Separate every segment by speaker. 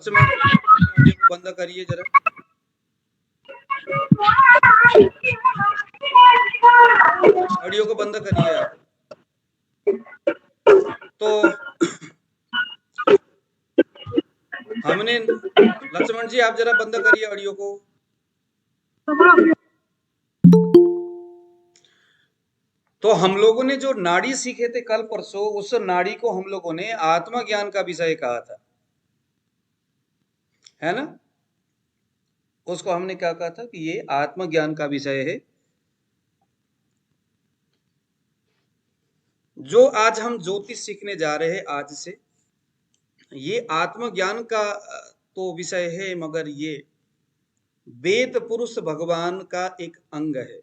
Speaker 1: Audio को बंद करिए जरा। ऑडियो को बंद करिए आप। तो हमने लक्ष्मण जी आप जरा बंद करिए ऑडियो को। तो हम लोगों ने जो नाड़ी सीखे थे कल परसों, उस नाड़ी को हम लोगों ने आत्मज्ञान का विषय कहा था, है ना। उसको हमने क्या कहा था कि ये आत्मज्ञान का विषय है। जो आज हम ज्योतिष सीखने जा रहे हैं आज से, ये आत्मज्ञान का तो विषय है, मगर ये वेद पुरुष भगवान का एक अंग है।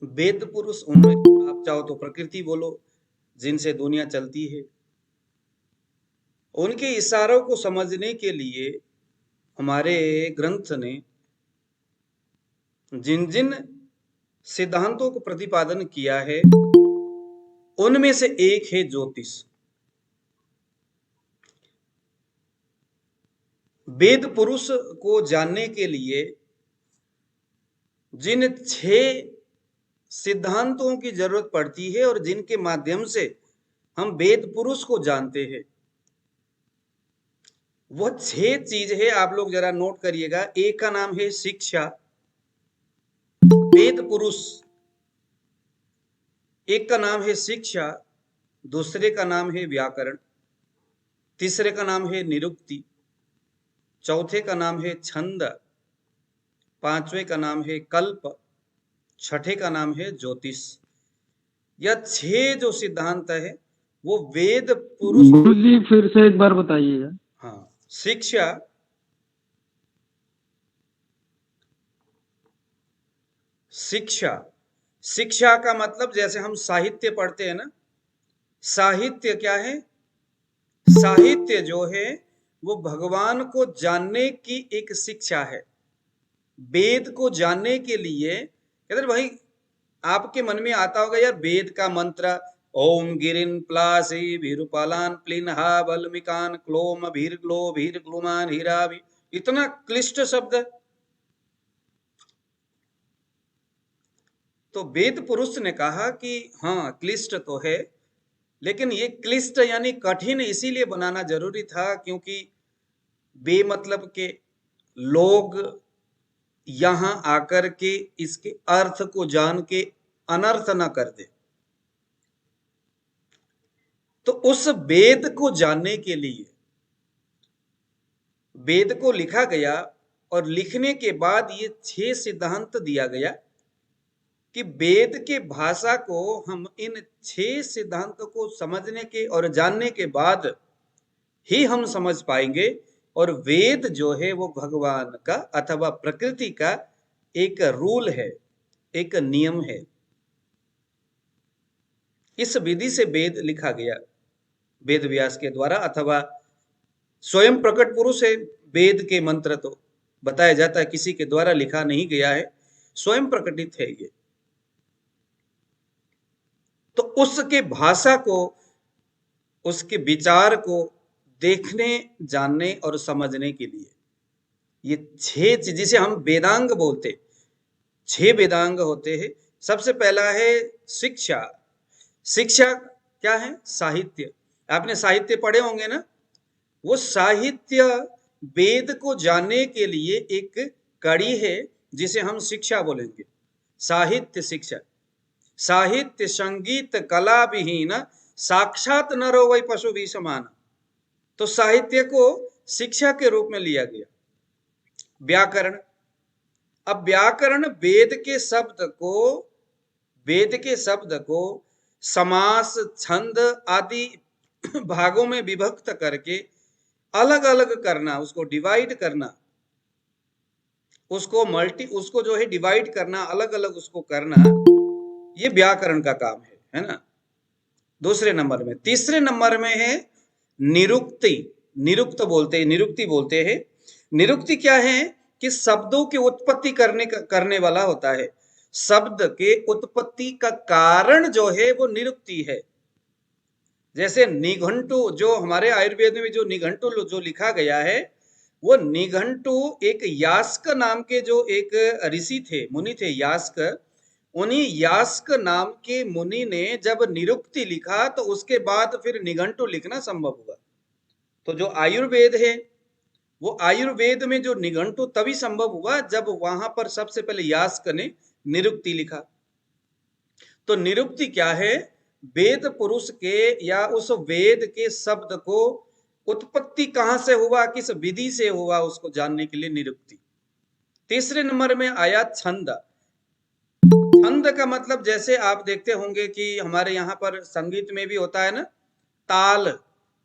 Speaker 1: वेद पुरुष उनमें आप चाहो तो प्रकृति बोलो, जिनसे दुनिया चलती है। उनके इशारों को समझने के लिए हमारे ग्रंथ ने जिन जिन सिद्धांतों को प्रतिपादन किया है, उनमें से एक है ज्योतिष। वेद पुरुष को जानने के लिए जिन 6 सिद्धांतों की जरूरत पड़ती है और जिनके माध्यम से हम वेद पुरुष को जानते हैं, वह 6 चीज है। आप लोग जरा नोट करिएगा। एक का नाम है शिक्षा, वेद पुरुष। एक का नाम है शिक्षा, दूसरे का नाम है व्याकरण, तीसरे का नाम है निरुक्ति, चौथे का नाम है छंद, पांचवें का नाम है कल्प, छठे का नाम है ज्योतिष। यह 6 जो सिद्धांत है वो वेद पुरुष।
Speaker 2: गुरु जी फिर से एक बार बताइएगा।
Speaker 1: हाँ, शिक्षा, शिक्षा, शिक्षा का मतलब जैसे हम साहित्य पढ़ते हैं ना, साहित्य क्या है? साहित्य जो है वो भगवान को जानने की एक शिक्षा है। वेद को जानने के लिए कहते भाई आपके मन में आता होगा यार, वेद का मंत्र ओम गिरिन प्लासी भीरुपालान प्लिन्हा बल्मिकान क्लोम भीर्ग्लो भीर्ग्लुमान हीरा, इतना क्लिष्ट शब्द। तो वेद पुरुष ने कहा कि हाँ क्लिष्ट तो है, लेकिन ये क्लिष्ट यानी कठिन इसीलिए बनाना जरूरी था क्योंकि बेमतलब के लोग यहां आकर के इसके अर्थ को जान के अनर्थ न कर दे। तो उस वेद को जानने के लिए वेद को लिखा गया और लिखने के बाद ये 6 सिद्धांत दिया गया कि वेद के भाषा को हम इन 6 सिद्धांतों को समझने के और जानने के बाद ही हम समझ पाएंगे। और वेद जो है वो भगवान का अथवा प्रकृति का एक रूल है, एक नियम है। इस विधि से वेद लिखा गया वेद व्यास के द्वारा, अथवा स्वयं प्रकट पुरुष है। वेद के मंत्र तो बताया जाता है किसी के द्वारा लिखा नहीं गया है, स्वयं प्रकटित है ये। तो उसके भाषा को, उसके विचार को देखने, जानने और समझने के लिए ये 6 चीज, जिसे हम वेदांग बोलते, 6 वेदांग होते हैं। सबसे पहला है शिक्षा। शिक्षा क्या है? साहित्य। आपने साहित्य पढ़े होंगे ना। वो साहित्य वेद को जानने के लिए एक कड़ी है जिसे हम शिक्षा बोलेंगे, साहित्य शिक्षा। साहित्य संगीत कला विहीन साक्षात नरो वै पशु भी समान। तो साहित्य को शिक्षा के रूप में लिया गया। व्याकरण, अब व्याकरण वेद के शब्द को समास, छंद आदि भागों में विभक्त करके अलग अलग करना, उसको डिवाइड करना, उसको जो है डिवाइड करना, अलग अलग उसको करना, ये व्याकरण का काम है ना। दूसरे नंबर में। तीसरे नंबर में है निरुक्ति। निरुक्ति बोलते हैं। निरुक्ति क्या है कि शब्दों की उत्पत्ति करने वाला होता है। शब्द के उत्पत्ति का कारण जो है वो निरुक्ति है। जैसे निघंटु, जो हमारे आयुर्वेद में जो निघंटु जो लिखा गया है, वो निघंटु एक यास्क नाम के जो एक ऋषि थे, मुनि थे, यास्क। उन्हीं यास्क नाम के मुनि ने जब निरुक्ति लिखा तो उसके बाद फिर निघंटु लिखना संभव हुआ। तो जो आयुर्वेद है, वो आयुर्वेद में जो निघंटु तभी संभव हुआ जब वहां पर सबसे पहले यास्क ने निरुक्ति लिखा। तो निरुक्ति क्या है? वेद पुरुष के या उस वेद के शब्द को उत्पत्ति कहां से हुआ, किस विधि से हुआ, उसको जानने के लिए निरुक्ति। तीसरे नंबर में आया छंद। छंद का मतलब जैसे आप देखते होंगे कि हमारे यहाँ पर संगीत में भी होता है ना, ताल।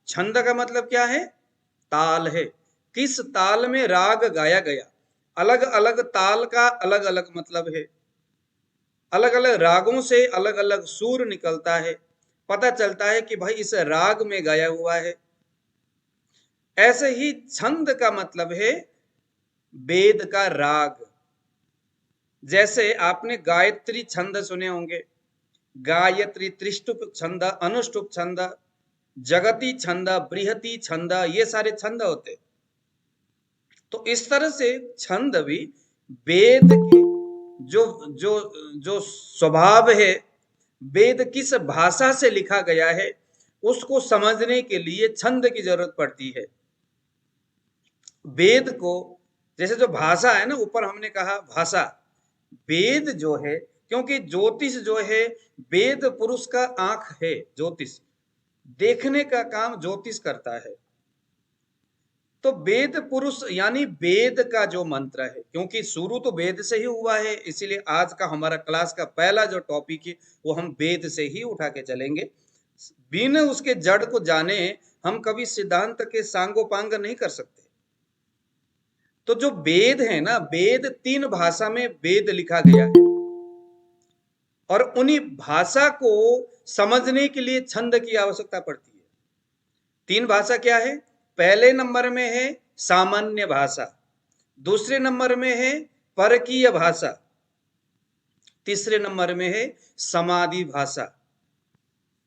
Speaker 1: छंद का मतलब क्या है? ताल है। किस ताल में राग गाया गया। अलग अलग ताल का अलग अलग मतलब है। अलग अलग रागों से अलग अलग सुर निकलता है, पता चलता है कि भाई इस राग में गाया हुआ है। ऐसे ही छंद का मतलब है वेद का राग। जैसे आपने गायत्री छंद सुने होंगे, गायत्री, त्रिष्टुप छंद, अनुष्टुप छंद, जगती छंद, बृहति छंद, ये सारे छंद होते। तो इस तरह से छंद भी वेद के जो जो जो स्वभाव है, वेद किस भाषा से लिखा गया है, उसको समझने के लिए छंद की जरूरत पड़ती है। वेद को, जैसे जो भाषा है ना, ऊपर हमने कहा भाषा, वेद जो है, क्योंकि ज्योतिष जो है वेद पुरुष का आंख है। ज्योतिष देखने का काम ज्योतिष करता है। तो वेद पुरुष यानी वेद का जो मंत्र है, क्योंकि शुरू तो वेद से ही हुआ है, इसीलिए आज का हमारा क्लास का पहला जो टॉपिक है वो हम वेद से ही उठा के चलेंगे। बिना उसके जड़ को जाने हम कभी सिद्धांत के सांगोपांग नहीं कर सकते। तो जो वेद है ना, वेद 3 भाषा में वेद लिखा गया है, और उन्हीं भाषा को समझने के लिए छंद की आवश्यकता पड़ती है। 3 भाषा क्या है? पहले नंबर में है सामान्य भाषा, दूसरे नंबर में है परकीय भाषा, तीसरे नंबर में है समाधि भाषा।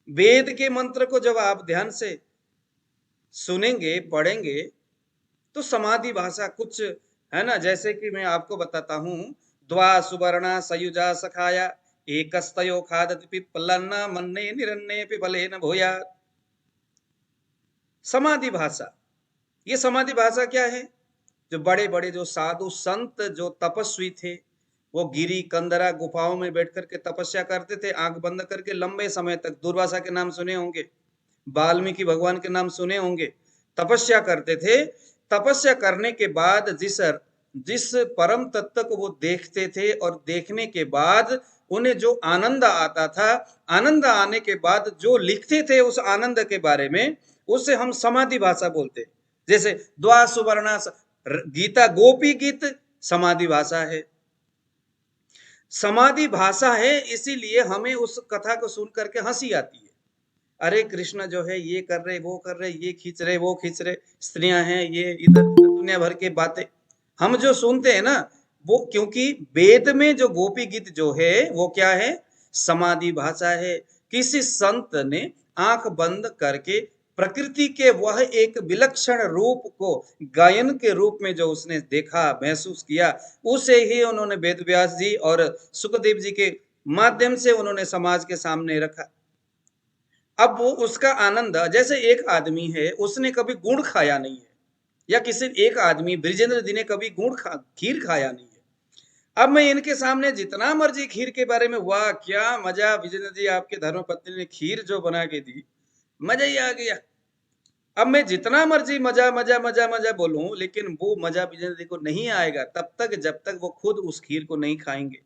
Speaker 1: वेद के मंत्र को जब आप ध्यान से सुनेंगे, पढ़ेंगे, तो समाधि भाषा कुछ है ना, जैसे कि मैं आपको बताता हूं, द्वा सुवर्णा सयुजा सखाया एकस्तयो खादति पिप्पलन्ना मन्ने निरन्ने पिपलेन भूयात्। समाधि भाषा, ये समाधि भाषा क्या है? जो बड़े बड़े जो साधु संत, जो तपस्वी थे, वो गिरी कंदरा गुफाओं में बैठ करके तपस्या करते थे, आंख बंद करके लंबे समय तक। दुर्वासा के नाम सुने होंगे, वाल्मीकि भगवान के नाम सुने होंगे। तपस्या करते थे। तपस्या करने के बाद जिस परम तत्व को वो देखते थे, और देखने के बाद उन्हें जो आनंद आता था, आनंद आने के बाद जो लिखते थे उस आनंद के बारे में, उसे हम समाधि भाषा बोलते। जैसे द्वा सुवर्णा, गीता गोपी गीत समाधि भाषा है। समाधि भाषा है, इसीलिए हमें उस कथा को सुन करके हंसी आती है। अरे कृष्ण जो है ये कर रहे, वो कर रहे, ये खींच रहे, वो खींच रहे, स्त्रियां हैं, ये इधर दुनिया भर की बातें हम जो सुनते हैं ना, वो क्योंकि वेद में जो गोपी गीत जो है वो क्या है? समाधि भाषा है। किसी संत ने आंख बंद करके प्रकृति के वह एक विलक्षण रूप को गायन के रूप में जो उसने देखा, महसूस किया, उसे ही उन्होंने वेद व्यास जी और सुखदेव जी के माध्यम से उन्होंने समाज के सामने रखा। अब वो उसका आनंद, जैसे एक आदमी है, उसने कभी गुड़ खाया नहीं है, या किसी एक आदमी ब्रिजेंद्र जी ने कभी खीर खाया नहीं है। अब मैं इनके सामने जितना मर्जी खीर के बारे में, वाह क्या मजा विजेंद्र जी, आपके धर्मपत्नी ने खीर जो बना के दी, मजा ही आ गया। अब मैं जितना मर्जी मजा मजा मजा मजा बोलूं, लेकिन वो मजा विजेंद्र जी को नहीं आएगा तब तक जब तक वो खुद उस खीर को नहीं खाएंगे।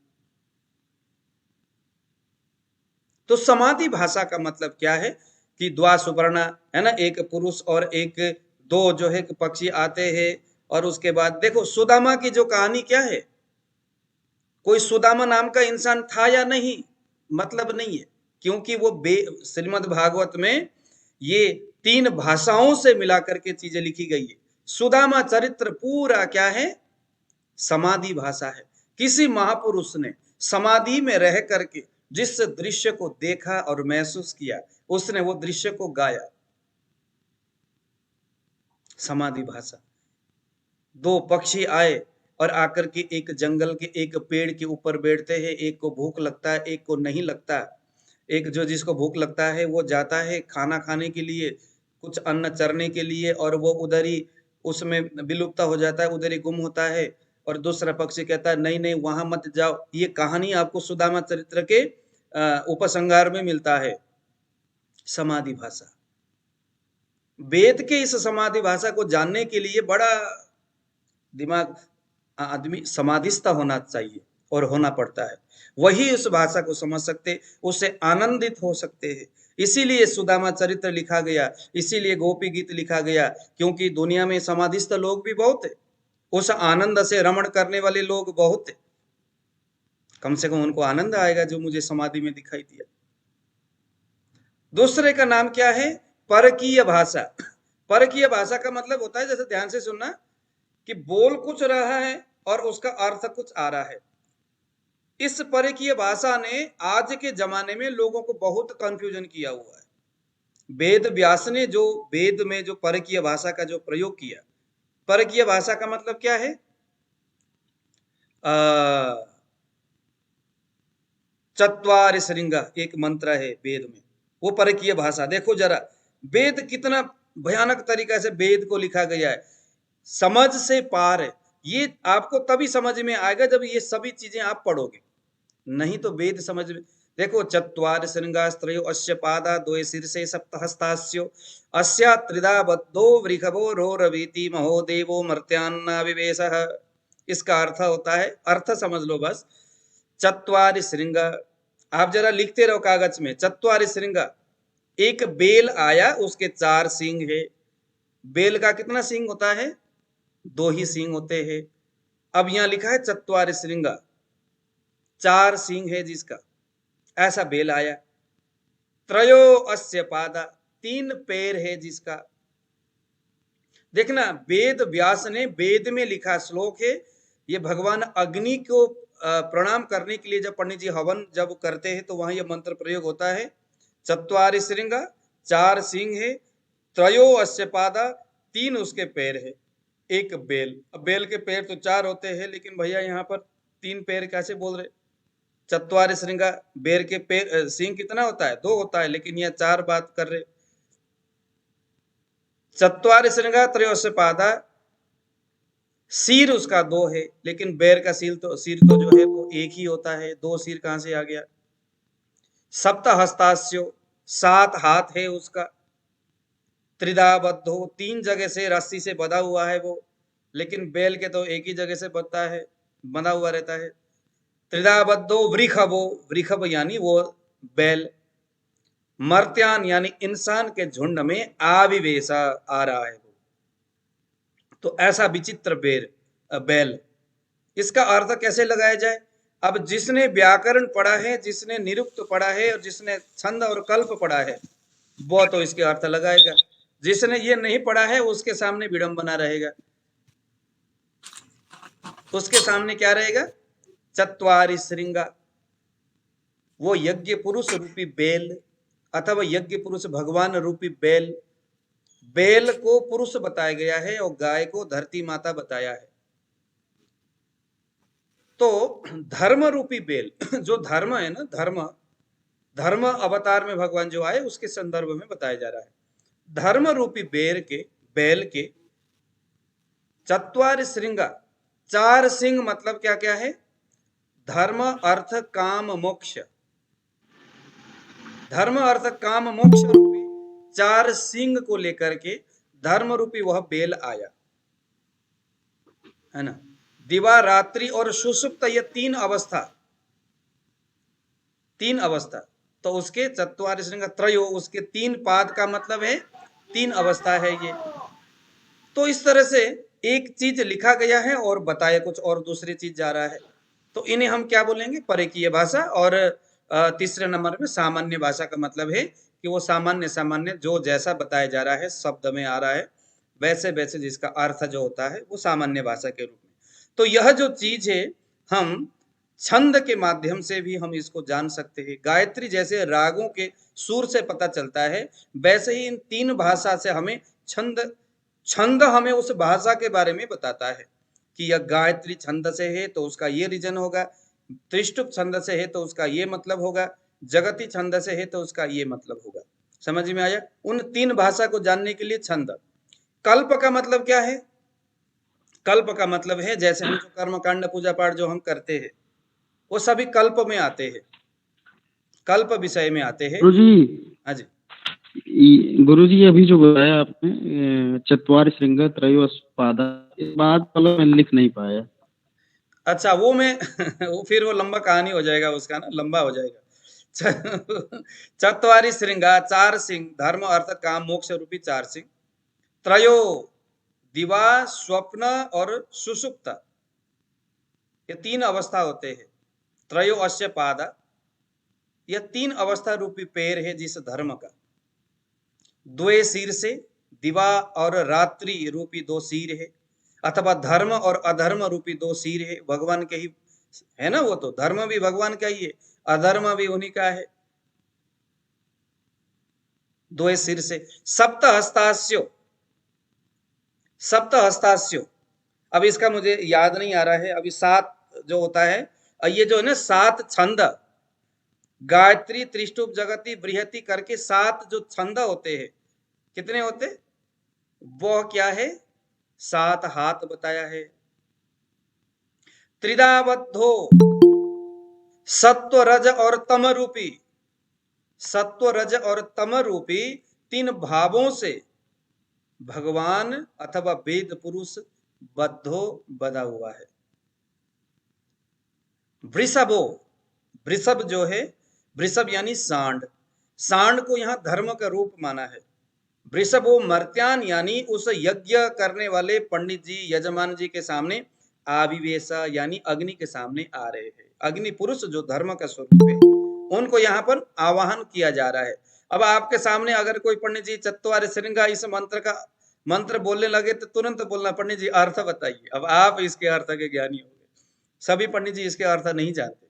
Speaker 1: तो समाधि भाषा का मतलब क्या है? कि द्वा सुवर्णा है ना, एक पुरुष और एक दो जो है पक्षी आते हैं, और उसके बाद देखो सुदामा की जो कहानी क्या है, कोई सुदामा नाम का इंसान था या नहीं, मतलब नहीं है, क्योंकि वो श्रीमद् भागवत में ये 3 भाषाओं से मिलाकर के चीजें लिखी गई है। सुदामा चरित्र पूरा क्या है? समाधि भाषा है। किसी महापुरुष ने समाधि में रह करके जिस दृश्य को देखा और महसूस किया उसने वो दृश्य को गाया। समाधि भाषा। दो पक्षी आए और आकर के एक जंगल के एक पेड़ के ऊपर बैठते हैं, एक को भूख लगता है, एक को नहीं लगता। एक जो जिसको भूख लगता है वो जाता है खाना खाने के लिए, कुछ अन्न चरने के लिए, और वो उधर ही उसमें विलुप्त हो जाता है, उधर ही गुम होता है। और दूसरा पक्षी कहता है नहीं नहीं वहां मत जाओ। ये कहानी आपको सुदामा चरित्र के उपसंहार में मिलता है। समाधि भाषा। वेद के इस समाधि भाषा को जानने के लिए बड़ा दिमाग, आदमी समाधिस्थ होना चाहिए और होना पड़ता है, वही उस भाषा को समझ सकते, उससे आनंदित हो सकते हैं। इसीलिए सुदामा चरित्र लिखा गया, इसीलिए गोपी गीत लिखा गया, क्योंकि दुनिया में समाधिस्थ लोग भी बहुत है, उस आनंद से रमण करने वाले लोग बहुत है। कम से कम उनको आनंद आएगा जो मुझे समाधि में दिखाई दिया। दूसरे का नाम क्या है? परकीय भाषा। परकीय भाषा का मतलब होता है, जैसे ध्यान से सुनना, कि बोल कुछ रहा है और उसका अर्थ कुछ आ रहा है। इस परकीय भाषा ने आज के जमाने में लोगों को बहुत कंफ्यूजन किया हुआ है। वेद व्यास ने जो वेद में जो परकीय भाषा का जो प्रयोग किया, परकीय भाषा का मतलब क्या है? चत्वारि श्रृंगा एक मंत्र है वेद में, वो परकीय भाषा। देखो जरा वेद कितना भयानक तरीका से वेद को लिखा गया है, समझ से पार है। ये आपको तभी समझ में आएगा जब ये सभी चीजें आप पढ़ोगे, नहीं तो वेद समझ में। देखो चत्वारि श्रृंगास्त्रयो अस्य पादा द्वे शीर्षे सप्तहस्तास्यो अस्या त्रिधा बद्धो वृषभो रोरवीति महोदेवो मर्त्यान्नाविवेशः। इसका अर्थ होता है, अर्थ समझ लो बस। चत्वारि श्रृंगा, आप जरा लिखते रहो कागज में, चत्वारि श्रृंगा। एक बेल आया, उसके 4 सींग है। बेल का कितना सींग होता है? 2 ही सींग होते हैं। अब यहां लिखा है चत्वारि श्रृंगा, 4 सींग है जिसका, ऐसा बेल आया। त्रयो अस्य पादा, 3 पैर है जिसका। देखना वेद व्यास ने वेद में लिखा श्लोक है, ये भगवान अग्नि को प्रणाम करने के लिए जब पंडित जी हवन जब करते हैं तो वहां यह मंत्र प्रयोग होता है। चत्वारि श्रृंगा, 4 सींग है, त्रयो अस्य पादा, 3 उसके पैर है, एक बेल। अब बेल के पैर तो 4 होते हैं, लेकिन भैया यहाँ पर 3 पैर कैसे बोल रहे? चत्वारि श्रृंगा, बेर के पैर सींग कितना होता है? 2 होता है, लेकिन यह 4 बात कर रहे। चत्वारि श्रृंगा त्रयोस्य पादा, सिर उसका 2 है, लेकिन बैर का सिर तो जो है वो एक ही होता है, 2 सिर कहां से आ गया? सप्तहस्तास्यो, 7 हाथ है उसका। त्रिधा बद्धो, 3 जगह से रस्सी से बंधा हुआ है वो, लेकिन बैल के तो एक ही जगह से बंधता है, बंधा हुआ रहता है। त्रिधा बद्धो वृषभो, वृषभ यानी वो बैल। मर्त्यान यानी इंसान के झुंड में आविवेश आ रहा है वो। तो ऐसा विचित्र बैल, इसका अर्थ कैसे लगाया जाए? अब जिसने व्याकरण पढ़ा है, जिसने निरुक्त पढ़ा है और जिसने छंद और कल्प पढ़ा है वो तो इसके अर्थ लगाएगा। जिसने ये नहीं पढ़ा है उसके सामने विडंबना रहेगा। उसके सामने क्या रहेगा? चत्वारि श्रृंगा, वो यज्ञ पुरुष रूपी बेल अथवा यज्ञ पुरुष भगवान रूपी बैल। बैल को पुरुष बताया गया है और गाय को धरती माता बताया है। तो धर्म रूपी बेल, जो धर्म है ना, धर्म अवतार में भगवान जो आए उसके संदर्भ में बताया जा रहा है। धर्म रूपी बैल के चत्वारि श्रृंगा, 4 सिंह मतलब क्या क्या है? धर्म अर्थ काम मोक्ष, धर्म अर्थ काम मोक्ष रूपी 4 सिंह को लेकर के धर्म रूपी वह बेल आया है ना। दिवा, रात्रि और सुषुप्त, ये 3 अवस्था, 3 अवस्था। तो उसके चत्वारि श्रृंग त्रयो, उसके 3 पाद का मतलब है 3 अवस्था है ये। तो इस तरह से एक चीज लिखा गया है और बताया कुछ और दूसरी चीज जा रहा है। तो इन्हें हम क्या बोलेंगे? परकीय भाषा। और तीसरे नंबर में सामान्य भाषा का मतलब है कि वो सामान्य जो जैसा बताया जा रहा है, शब्द में आ रहा है वैसे वैसे जिसका अर्थ जो होता है वो सामान्य भाषा के रूप में। तो यह जो चीज है, हम छंद के माध्यम से भी हम इसको जान सकते हैं। गायत्री जैसे रागों के सुर से पता चलता है, वैसे ही इन तीन भाषा से हमें छंद छंद हमें उस भाषा के बारे में बताता है कि यह गायत्री छंद से है तो उसका ये रीजन होगा, त्रिष्टुप छंद से है तो उसका ये मतलब होगा, जगती छंद से है तो उसका ये मतलब होगा। समझ में आया? उन तीन भाषा को जानने के लिए छंद। कल्प का मतलब क्या है? कल्प का मतलब है जैसे हम जो कर्म कांड पूजा पाठ जो हम करते हैं वो सभी कल्प में आते हैं, कल्प विषय में आते हैं।
Speaker 2: गुरु जी,
Speaker 1: हाँ जी,
Speaker 2: गुरु जी अभी जो बताया आपने चत्वार श्रृंग त्रयोस्पादा, इस बात वाला मैं लिख नहीं पाया।
Speaker 1: अच्छा वो मैं वो फिर वो लंबा कहानी हो जाएगा उसका ना, लंबा हो जाएगा। चत्वारी श्रृंगा, चार सिंह, धर्म अर्थ काम मोक्ष रूपी चार सिंह। त्रयो दिवा स्वप्न और सुषुप्त, ये तीन अवस्था होते हैं। त्रयो अस्य पादा, यह तीन अवस्था रूपी पैर है जिस धर्म का। द्वे सिर से, दिवा और रात्रि रूपी दो सिर है, अथवा धर्म और अधर्म रूपी दो सिर है, भगवान के ही है ना। वो तो धर्म भी भगवान का ही है, अधर्म भी उन्हीं का है। द्वे सिर से। सप्त हस्तास्यो, सप्त हस्तास्यो, अब इसका मुझे याद नहीं आ रहा है अभी। सात जो होता है, ये जो है ना सात छंद, गायत्री त्रिष्टुप जगती बृहति करके सात जो छंद होते हैं, कितने होते? वो क्या है? सात हाथ बताया है। त्रिदाबद्धो, सत्व रज और तम रूपी, सत्व रज और तम रूपी तीन भावों से भगवान अथवा वेद पुरुष बद्धो बधा हुआ है। वृषभो, वृषभ जो है, वृषभ यानी सांड, सांड को यहां धर्म का रूप माना है। वृषभो मर्त्यान यानी उस यज्ञ करने वाले पंडित जी यजमान जी के सामने आविवेशा यानी अग्नि के सामने आ रहे हैं। अग्नि पुरुष जो धर्म का स्वरूप है, उनको यहाँ पर आवाहन किया जा रहा है। अब आपके सामने अगर कोई पंडित जी चत्वार श्रृंगा इस मंत्र का मंत्र बोलने लगे तो तुरंत बोलना पंडित जी अर्थ बताइए। अब आप इसके अर्थ के ज्ञानी हो गए, सभी पंडित जी इसके अर्थ नहीं जानते।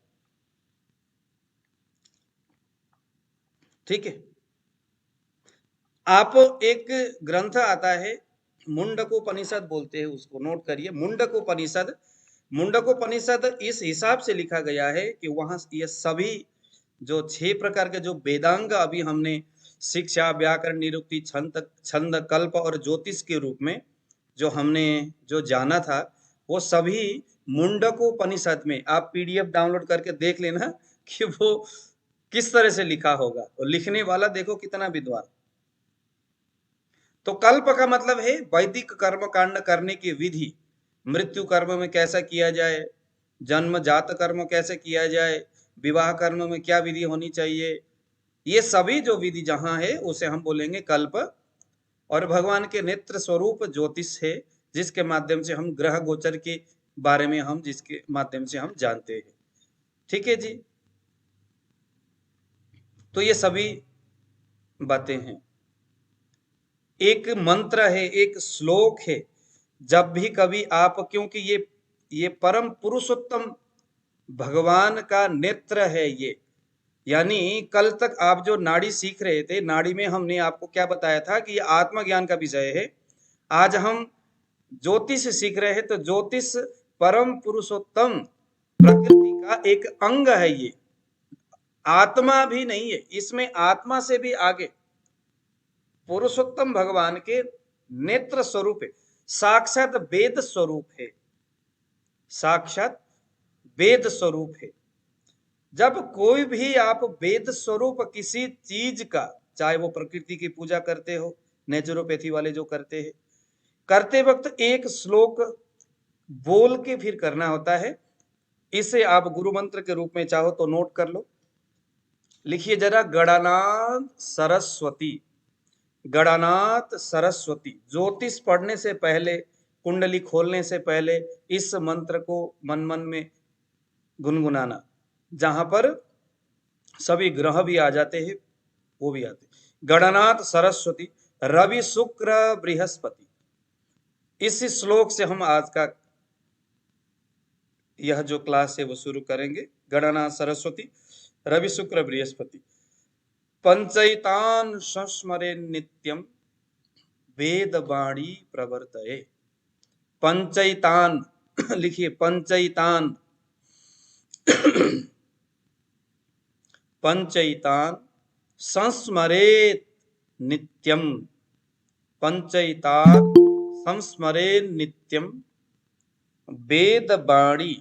Speaker 1: ठीक है, आप एक ग्रंथ आता है मुंडकोपनिषद बोलते हैं उसको, नोट करिए मुंडकोपनिषद। मुंडकोपनिषद इस हिसाब से लिखा गया है कि वहां ये सभी जो 6 प्रकार के जो वेदांग अभी हमने शिक्षा व्याकरण निरुक्ति छंद छंद कल्प और ज्योतिष के रूप में जो हमने जो जाना था, वो सभी मुंडकोपनिषद में आप पीडीएफ डाउनलोड करके देख लेना कि वो किस तरह से लिखा होगा। और लिखने वाला देखो कितना विद्वान। तो कल्प का मतलब है वैदिक कर्म कांड करने की विधि। मृत्यु कर्म में कैसा किया जाए, जन्म जात कर्म कैसे किया जाए, विवाह कर्म में क्या विधि होनी चाहिए, ये सभी जो विधि जहां है उसे हम बोलेंगे कल्प। और भगवान के नेत्र स्वरूप ज्योतिष है, जिसके माध्यम से हम ग्रह गोचर के बारे में हम जिसके माध्यम से हम जानते हैं। ठीक है जी, तो ये सभी बातें हैं। एक मंत्र है, एक श्लोक है। जब भी कभी आप, क्योंकि ये परम पुरुषोत्तम भगवान का नेत्र है ये, यानी कल तक आप जो नाड़ी सीख रहे थे, नाड़ी में हमने आपको क्या बताया था कि ये आत्मज्ञान का विषय है। आज हम ज्योतिष सीख रहे हैं, तो ज्योतिष परम पुरुषोत्तम प्रकृति का एक अंग है। ये आत्मा भी नहीं है, इसमें आत्मा से भी आगे पुरुषोत्तम भगवान के नेत्र स्वरूप है, साक्षात वेद स्वरूप है, साक्षात वेद स्वरूप है। जब कोई भी आप वेद स्वरूप किसी चीज का, चाहे वो प्रकृति की पूजा करते हो, नेचुरोपैथी वाले जो करते हैं, करते वक्त एक श्लोक बोल के फिर करना होता है। इसे आप गुरु मंत्र के रूप में चाहो तो नोट कर लो। लिखिए जरा, गणानाथ सरस्वती, गणानाथ सरस्वती। ज्योतिष पढ़ने से पहले, कुंडली खोलने से पहले इस मंत्र को मन मन में गुनगुनाना। जहां पर सभी ग्रह भी आ जाते हैं, वो भी आते। गणनाथ सरस्वती रवि शुक्र बृहस्पति। इस श्लोक से हम आज का यह जो क्लास है वो शुरू करेंगे। गणनाथ सरस्वती रवि शुक्र बृहस्पति पंचैतान संस्मरे नित्यम वेद वाणी प्रवर्तये। पंचैतान लिखिए, पंचैतान पंचैतान संस्मरेत नित्यम, पंचैतान संस्मरेत नित्यम वेद वाणी।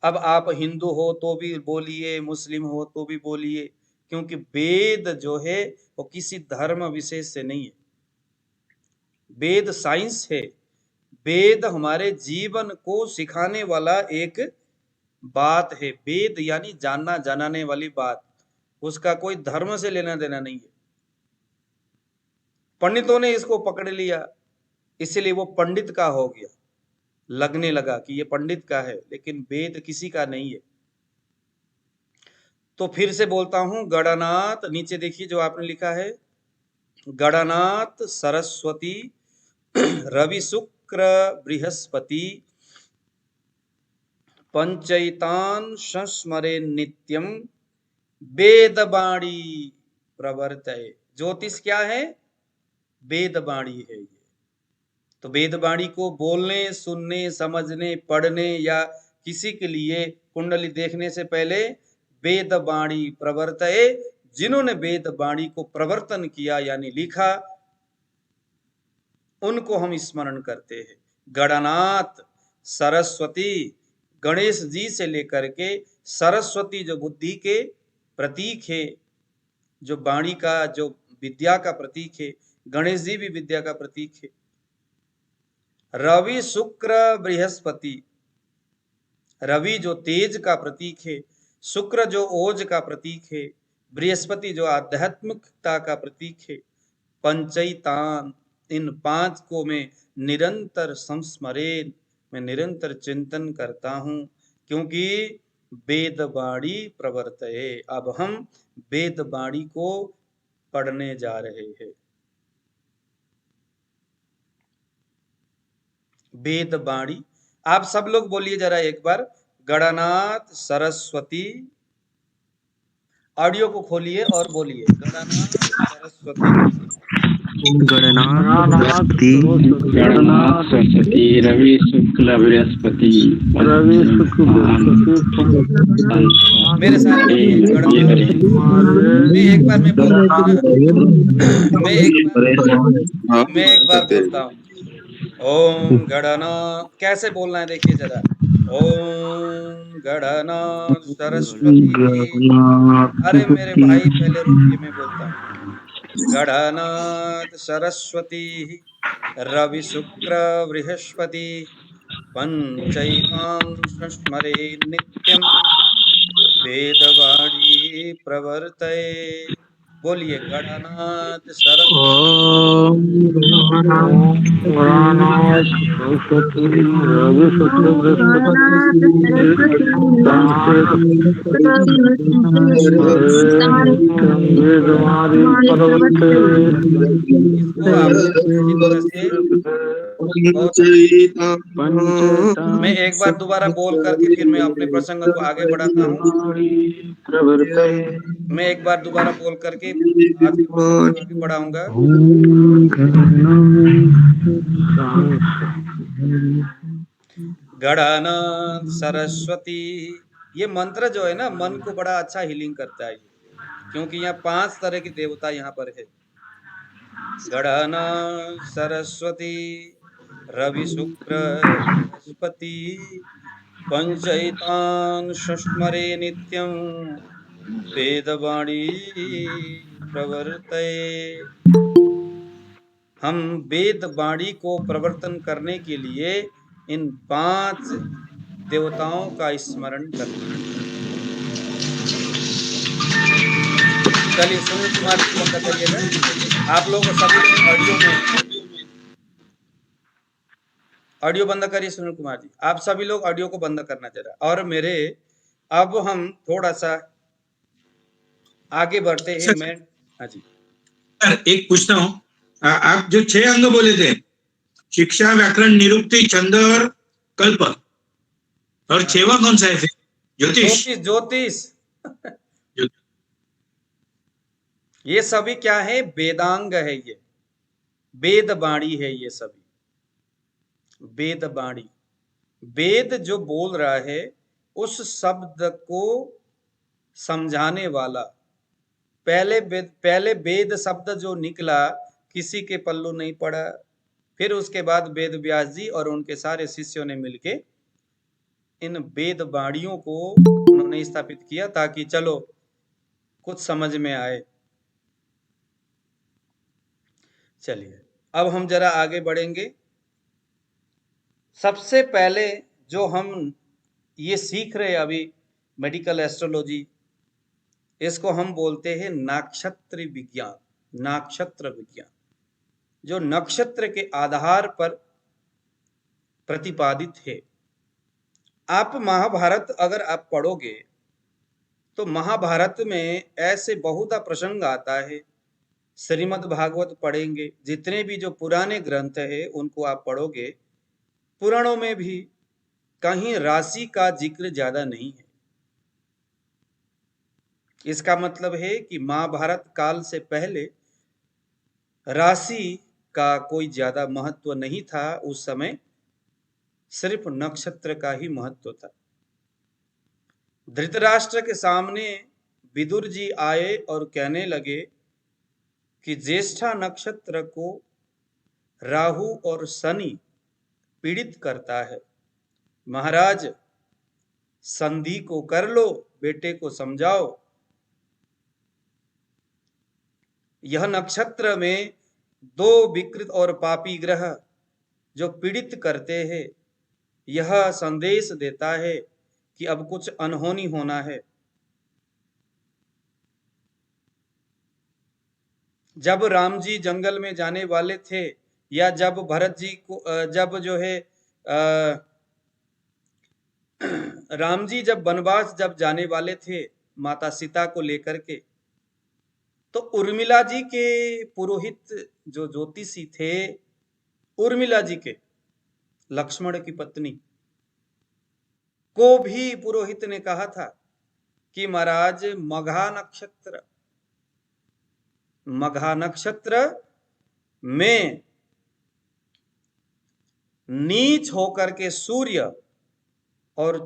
Speaker 1: अब आप हिंदू हो तो भी बोलिए, मुस्लिम हो तो भी बोलिए, क्योंकि वेद जो है वो किसी धर्म विशेष से नहीं है। वेद साइंस है। वेद हमारे जीवन को सिखाने वाला एक बात है। वेद यानी जानना जानाने वाली बात, उसका कोई धर्म से लेना देना नहीं है। पंडितों ने इसको पकड़ लिया, इसलिए वो पंडित का हो गया, लगने लगा कि ये पंडित का है, लेकिन वेद किसी का नहीं है। तो फिर से बोलता हूं, गणनाथ, नीचे देखिए जो आपने लिखा है, गणनाथ सरस्वती रवि शुक्र बृहस्पति पंचैतान संस्मरे नित्यम वेदवाणी प्रवर्तये। ज्योतिष क्या है? वेदवाणी है। ये तो वेदवाणी को बोलने, सुनने, समझने, पढ़ने या किसी के लिए कुंडली देखने से पहले वेदवाणी प्रवर्तये, जिन्होंने वेदवाणी को प्रवर्तन किया यानी लिखा, उनको हम स्मरण करते हैं। गणनाथ सरस्वती, गणेश जी से लेकर के सरस्वती जो बुद्धि के प्रतीक है, जो वाणी का, जो विद्या का प्रतीक है, गणेश जी भी विद्या का प्रतीक है। रवि शुक्र बृहस्पति, रवि जो तेज का प्रतीक है, शुक्र जो ओज का प्रतीक है, बृहस्पति जो आध्यात्मिकता का प्रतीक है। पंचैतान, इन पांच को मैं निरंतर संस्मरेन, मैं निरंतर चिंतन करता हूं, क्योंकि वेदवाणी प्रवर्तये। अब हम वेदवाणी को पढ़ने जा रहे हैं। वेदवाणी, आप सब लोग बोलिए जरा एक बार, गणनाथ सरस्वती। ऑडियो को खोलिए और बोलिए, गणनाथ सरस्वती
Speaker 2: गणनाथ सरस्वती रवि शुक्ल बृहस्पति
Speaker 1: मेरे साथ मैं एक बार मैं बोलता हूँ, मैं एक बार बोलता हूँ, ओम गणनाथ। कैसे बोलना है देखिए जरा, ओम गणनाथ सरस्वती। अरे मेरे भाई पहले रुकिए, मैं बोलता हूँ, गणनाथ सरस्वती रवि शुक्र बृहस्पति पंचैतान संस्मरे नित्यम वेदवाणी प्रवर्तये। बोलिए, गणनाथ मैं एक बार दोबारा बोल करके फिर मैं अपने प्रसंग को आगे बढ़ाता हूँ। मैं एक बार दोबारा बोल करके आज आगे बढ़ाऊंगा। गणनाथ सरस्वती, ये मंत्र जो है ना, मन को बड़ा अच्छा हीलिंग करता है, क्योंकि यहाँ 5 तरह के देवता यहाँ पर है। गणनाथ सरस्वती रवि शुक्र बृहस्पति पंचैतान संस्मरे नित्यम वेदवाणी प्रवर्तये। हम वेदवाणी को प्रवर्तन करने के लिए इन 5 देवताओं का स्मरण करते हैं। चलिए सुनील कुमार जी बंद करिएगा। आप लोग सभी ऑडियो बंद करिए। सुनील कुमार जी, आप सभी लोग ऑडियो को बंद करना जरा। और मेरे, अब हम थोड़ा सा आगे बढ़ते हैं। मैं हाँ जी
Speaker 3: एक पूछता हूँ, आप जो 6 अंग बोले थे, शिक्षा, व्याकरण, निरुक्ति, छंद और कल्प, और छेवा कौन सा है फिर? ज्योतिष।
Speaker 1: ज्योतिष ज्योतिष ये सभी क्या है? वेदांग है, ये वेद वाणी है, ये सभी वेद वाणी। वेद जो बोल रहा है उस शब्द को समझाने वाला। पहले वेद शब्द जो निकला किसी के पल्लू नहीं पड़ा। फिर उसके बाद वेद व्यास जी और उनके सारे शिष्यों ने मिलके इन वेद वाणियों को उन्होंने स्थापित किया ताकि चलो कुछ समझ में आए। चलिए अब हम जरा आगे बढ़ेंगे। सबसे पहले जो हम ये सीख रहे हैं अभी मेडिकल एस्ट्रोलॉजी, इसको हम बोलते हैं नक्षत्र विज्ञान। नक्षत्र विज्ञान जो नक्षत्र के आधार पर प्रतिपादित है। आप महाभारत अगर आप पढ़ोगे तो महाभारत में ऐसे बहुत प्रसंग आता है। श्रीमद् भागवत पढ़ेंगे, जितने भी जो पुराने ग्रंथ है उनको आप पढ़ोगे, पुराणों में भी कहीं राशि का जिक्र ज्यादा नहीं है। इसका मतलब है कि महाभारत काल से पहले राशि का कोई ज्यादा महत्व नहीं था। उस समय सिर्फ नक्षत्र का ही महत्व था। धृतराष्ट्र के सामने विदुर जी आए और कहने लगे कि ज्येष्ठा नक्षत्र को राहु और शनि पीड़ित करता है। महाराज संधि को कर लो, बेटे को समझाओ। यह नक्षत्र में दो विकृत और पापी ग्रह जो पीड़ित करते हैं, यह संदेश देता है कि अब कुछ अनहोनी होना है। जब राम जी जंगल में जाने वाले थे, या जब भरत जी को जब जो है राम जी जब वनवास जब जाने वाले थे माता सीता को लेकर के, तो उर्मिला जी के पुरोहित जो ज्योतिषी थे, उर्मिला जी के लक्ष्मण की पत्नी को भी पुरोहित ने कहा था कि महाराज मघा नक्षत्र में नीच होकर के सूर्य और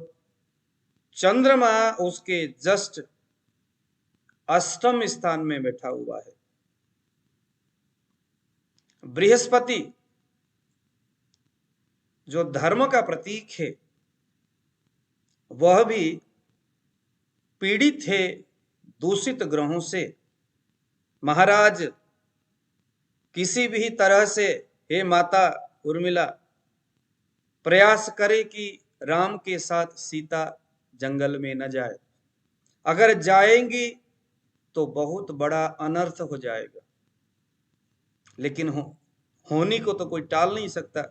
Speaker 1: चंद्रमा उसके जस्ट अष्टम स्थान में बैठा हुआ है। बृहस्पति जो धर्म का प्रतीक है, वह भी पीड़ित है दूषित ग्रहों से। महाराज किसी भी तरह से हे माता उर्मिला प्रयास करे कि राम के साथ सीता जंगल में न जाए। अगर जाएंगी तो बहुत बड़ा अनर्थ हो जाएगा। लेकिन होनी को तो कोई टाल नहीं सकता,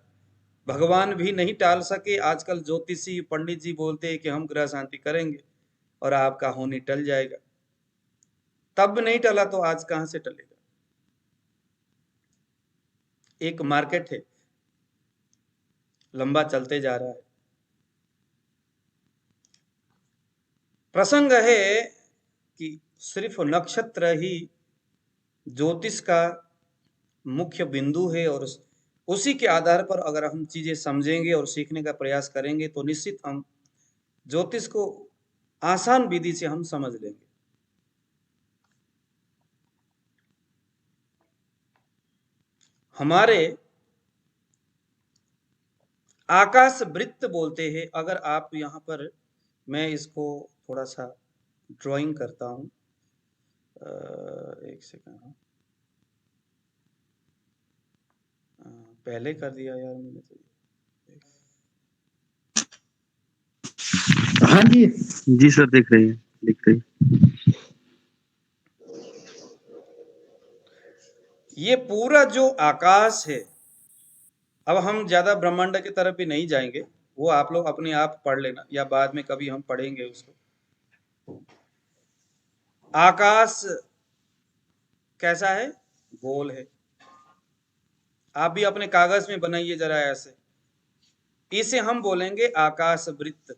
Speaker 1: भगवान भी नहीं टाल सके। आजकल ज्योतिषी पंडित जी बोलते हैं कि हम ग्रह शांति करेंगे और आपका होनी टल जाएगा। तब नहीं टला तो आज कहां से टलेगा? एक मार्केट है, लंबा चलते जा रहा है। प्रसंग है कि सिर्फ नक्षत्र ही ज्योतिष का मुख्य बिंदु है, और उसी के आधार पर अगर हम चीजें समझेंगे और सीखने का प्रयास करेंगे तो निश्चित हम ज्योतिष को आसान विधि से हम समझ लेंगे। हमारे आकाश वृत्त बोलते हैं। अगर आप यहाँ पर, मैं इसको थोड़ा सा ड्राइंग करता हूं, एक सेकंड। पहले कर दिया यार मैंने तो।
Speaker 2: हाँ जी सर, दिख रही।
Speaker 1: ये पूरा जो आकाश है, अब हम ज्यादा ब्रह्मांड की तरफ भी नहीं जाएंगे, वो आप लोग अपने आप पढ़ लेना या बाद में कभी हम पढ़ेंगे उसको। आकाश कैसा है? गोल है। आप भी अपने कागज में बनाइए जरा ऐसे। इसे हम बोलेंगे आकाश वृत्त।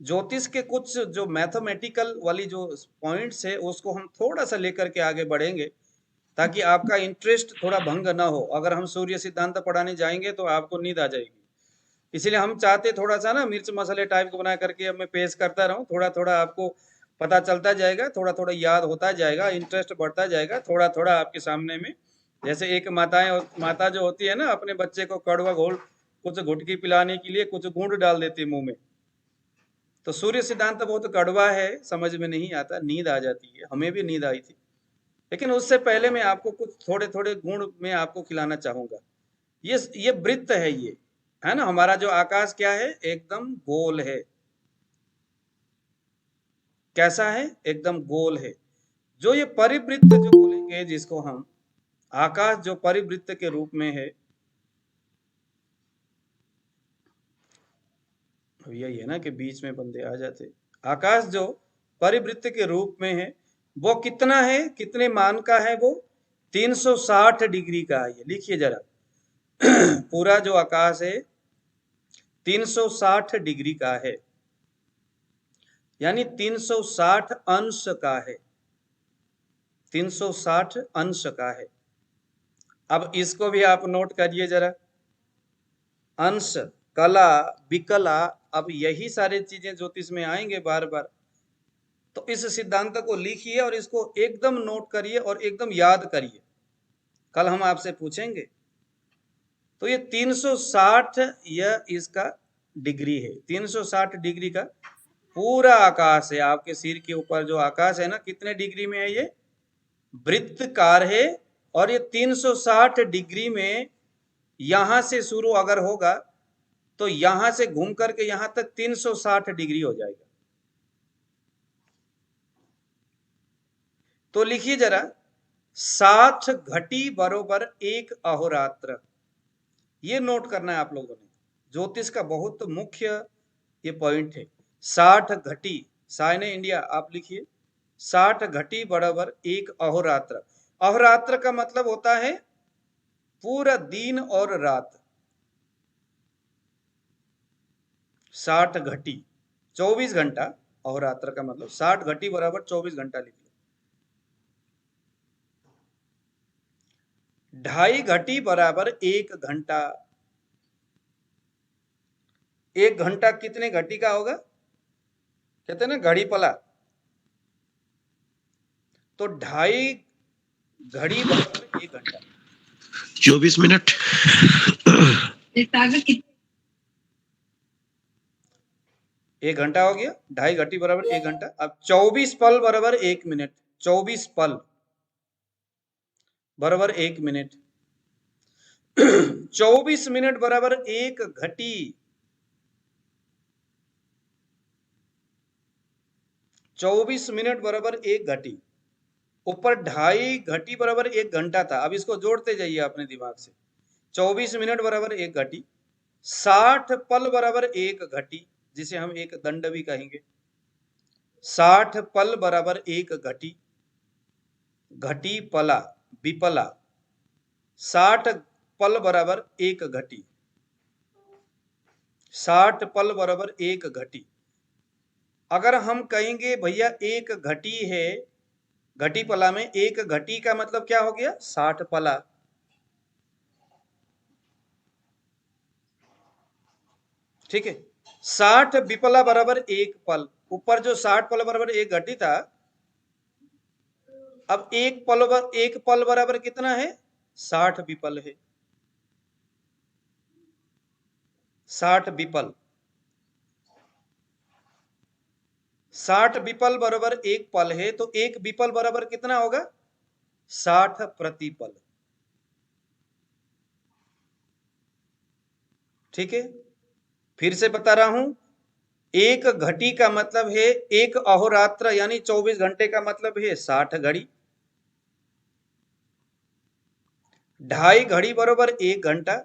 Speaker 1: ज्योतिष के कुछ जो मैथमेटिकल वाली जो पॉइंट्स है उसको हम थोड़ा सा लेकर के आगे बढ़ेंगे, ताकि आपका इंटरेस्ट थोड़ा भंग ना हो। अगर हम सूर्य सिद्धांत पढ़ाने जाएंगे तो आपको नींद आ जाएगी, इसलिए हम चाहते थोड़ा सा ना मिर्च मसाले टाइप को बना करके अब मैं पेश करता रहूं, थोड़ा थोड़ा आपको पता चलता जाएगा, थोड़ा थोड़ा याद होता जाएगा, इंटरेस्ट बढ़ता जाएगा थोड़ा थोड़ा आपके सामने में। जैसे एक माता जो होती है ना, अपने बच्चे को कड़वा घोल कुछ घुटकी पिलाने के लिए कुछ गुड़ डाल देती है मुंह में। तो सूर्य सिद्धांत तो बहुत कड़वा है, समझ में नहीं आता, नींद आ जाती है, हमें भी नींद आई थी। लेकिन उससे पहले मैं आपको कुछ थोड़े थोड़े गुण में आपको खिलाना चाहूंगा। ये वृत्त है, ये है ना, हमारा जो आकाश क्या है, एकदम गोल है। कैसा है? एकदम गोल है। जो ये परिवृत्त जो बोलेंगे, जिसको हम आकाश जो परिवृत्त के रूप में है, यही है ना कि बीच में बंदे आ जाते। आकाश जो परिवृत्त के रूप में है, वो कितना है, कितने मान का है? वो 360 डिग्री का है। ये लिखिए जरा पूरा जो आकाश है 360 डिग्री का है, यानी 360 अंश का है, 360 अंश का है। अब इसको भी आप नोट करिए जरा, अंश, कला, विकला, अब यही सारी चीजें ज्योतिष में आएंगे बार बार। तो इस सिद्धांत को लिखिए और इसको एकदम नोट करिए और एकदम याद करिए, कल हम आपसे पूछेंगे। तो ये 360 यह इसका डिग्री है, 360 डिग्री का पूरा आकाश है। आपके सिर के ऊपर जो आकाश है ना, कितने डिग्री में है? ये वृत्तकार है, और ये 360 डिग्री में यहां से शुरू अगर होगा तो यहां से घूम करके यहां तक 360 डिग्री हो जाएगा। तो लिखिए जरा, 60 घटी बरोबर 1 अहोरात्र। ये नोट करना है आप लोगों ने, ज्योतिष का बहुत मुख्य ये पॉइंट है। 60 घटी, साइने इंडिया आप लिखिए, 60 घटी बराबर 1 अहोरात्र। अहोरात्र का मतलब होता है पूरा दिन और रात। 60 घटी 24 घंटा, अहोरात्र का मतलब 60 घटी बराबर 24 घंटा लिख लो। 2.5 घटी बराबर 1 घंटा। 1 घंटा कितने घटी का होगा? कहते हैं ना घड़ी पला, तो 2.5 घड़ी बराबर 1 घंटा,
Speaker 3: 24 मिनट।
Speaker 1: 1 घंटा हो गया, 2.5 घटी बराबर 1 घंटा। अब 24 पल बराबर 1 मिनट, 24 पल बराबर 1 मिनट। 24 मिनट बराबर 1 घटी, 24 मिनट बराबर 1 घटी। ऊपर 2.5 घटी बराबर 1 घंटा था, अब इसको जोड़ते जाइए अपने दिमाग से। 24 मिनट बराबर 1 घटी, 60 पल बराबर 1 घटी, जिसे हम एक दंड भी कहेंगे। 60 पल बराबर 1 घटी, घटी पला विपला, 60 पल बराबर 1 घटी, 60 पल बराबर 1 घटी। अगर हम कहेंगे भैया 1 घटी है, घटी पला में 1 घटी का मतलब क्या हो गया? 60 पला। ठीक है, 60 विपला बराबर 1 पल। ऊपर जो 60 पल बराबर 1 घटी था, अब 1 पल बराबर कितना है? 60 विपल है, 60 विपल। 60 विपल बराबर 1 पल है, तो 1 विपल बराबर कितना होगा? 60 प्रतिपल। ठीक है, फिर से बता रहा हूं, 1 घटी का मतलब है 1 अहोरात्र, यानी 24 घंटे का मतलब है 60 घड़ी। 2.5 घड़ी बराबर 1 घंटा।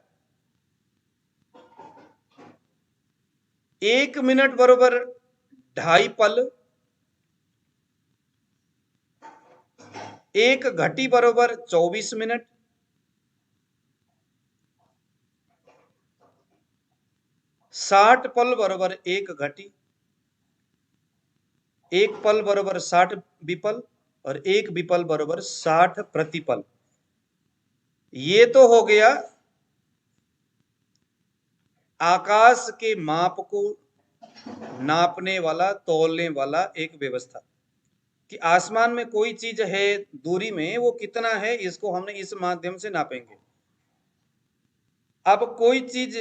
Speaker 1: 1 मिनट बराबर 2.5 पल। 1 घटी बराबर 24 मिनट। 60 पल बराबर 1 घटी। एक पल बराबर 60 विपल और एक विपल बराबर 60 प्रतिपल। ये तो हो गया आकाश के माप को नापने वाला, तौलने वाला एक व्यवस्था कि आसमान में कोई चीज है दूरी में, वो कितना है इसको हमने इस माध्यम से नापेंगे। अब कोई चीज,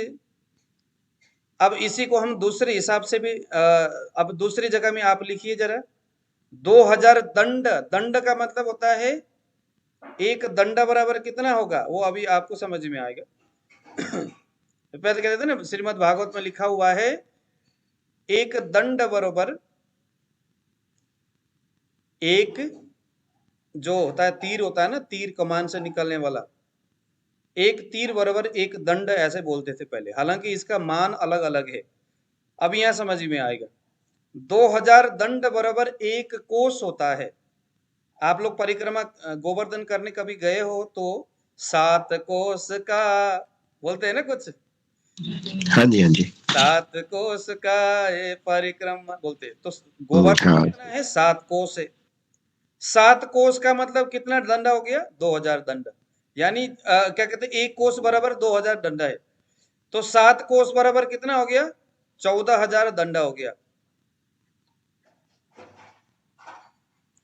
Speaker 1: अब इसी को हम दूसरे हिसाब से भी अब दूसरी जगह में आप लिखिए जरा, 2000 दंड। दंड का मतलब होता है एक दंड बराबर कितना होगा, वो अभी आपको समझ में आएगा। पहले कहते थे ना, श्रीमद् भागवत में लिखा हुआ है एक दंड बराबर, एक जो होता है तीर होता है ना, तीर कमान से निकलने वाला, एक तीर बराबर एक दंड ऐसे बोलते थे पहले, हालांकि इसका मान अलग अलग है। अब यहां समझ में आएगा। 2000 दंड बराबर एक कोस होता है। आप लोग परिक्रमा गोवर्धन करने कभी गए हो तो 7 कोस का बोलते हैं ना कुछ,
Speaker 3: हाँ जी, हाँ जी।
Speaker 1: 7 कोस का ये परिक्रमा बोलते हैं। तो गोवर्धन
Speaker 3: हाँ,
Speaker 1: कितना है, 7 कोस है। 7 कोस का मतलब कितना दंड हो गया, 2000 दंड। यानी क्या कहते हैं, एक कोस बराबर 2000 दंड है। तो 7 कोस बराबर कितना हो गया, 14000 दंड हो गया।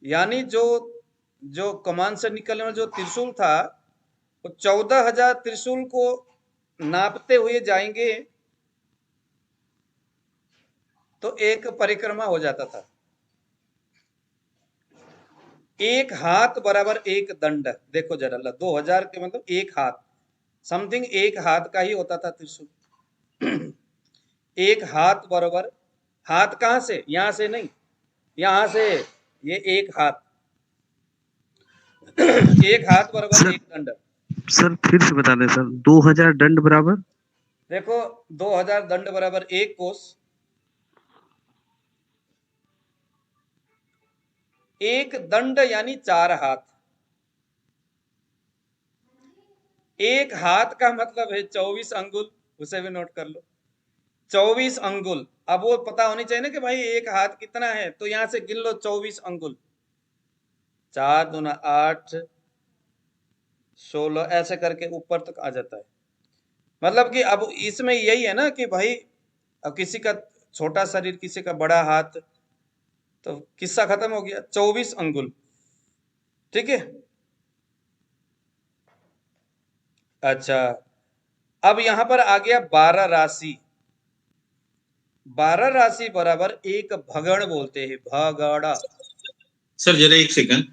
Speaker 1: यानी जो जो कमान से निकलने वाला जो त्रिशूल था, वो 14000 त्रिशूल को नापते हुए जाएंगे तो एक परिक्रमा हो जाता था। एक हाथ बराबर एक दंड। देखो जरा, 2000 के मतलब एक हाथ, समथिंग एक हाथ का ही होता था त्रिशूल। एक हाथ बराबर, हाथ कहां से, यहां से नहीं, यहां से, ये एक हाथ, एक हाथ बराबर
Speaker 4: सर
Speaker 1: एक दंड।
Speaker 4: सर फिर से बता दें सर, 2000 दंड बराबर
Speaker 1: देखो 2000 दंड बराबर एक कोस, एक दंड यानी 4 हाथ। एक हाथ का मतलब है 24 अंगुल, उसे भी नोट कर लो, 24 अंगुल। अब वो पता होनी चाहिए ना कि भाई एक हाथ कितना है, तो यहां से गिन लो 24 अंगुल, 4 दूना 8, 16 ऐसे करके ऊपर तक आ जाता है। मतलब कि अब इसमें यही है ना कि भाई अब किसी का छोटा शरीर, किसी का बड़ा हाथ, तो किस्सा खत्म हो गया, 24 अंगुल। ठीक है। अच्छा, अब यहां पर आ गया 12 राशि। 12 राशि बराबर एक भगण बोलते हैं, भगड़ा।
Speaker 3: सर जरा एक सेकंड।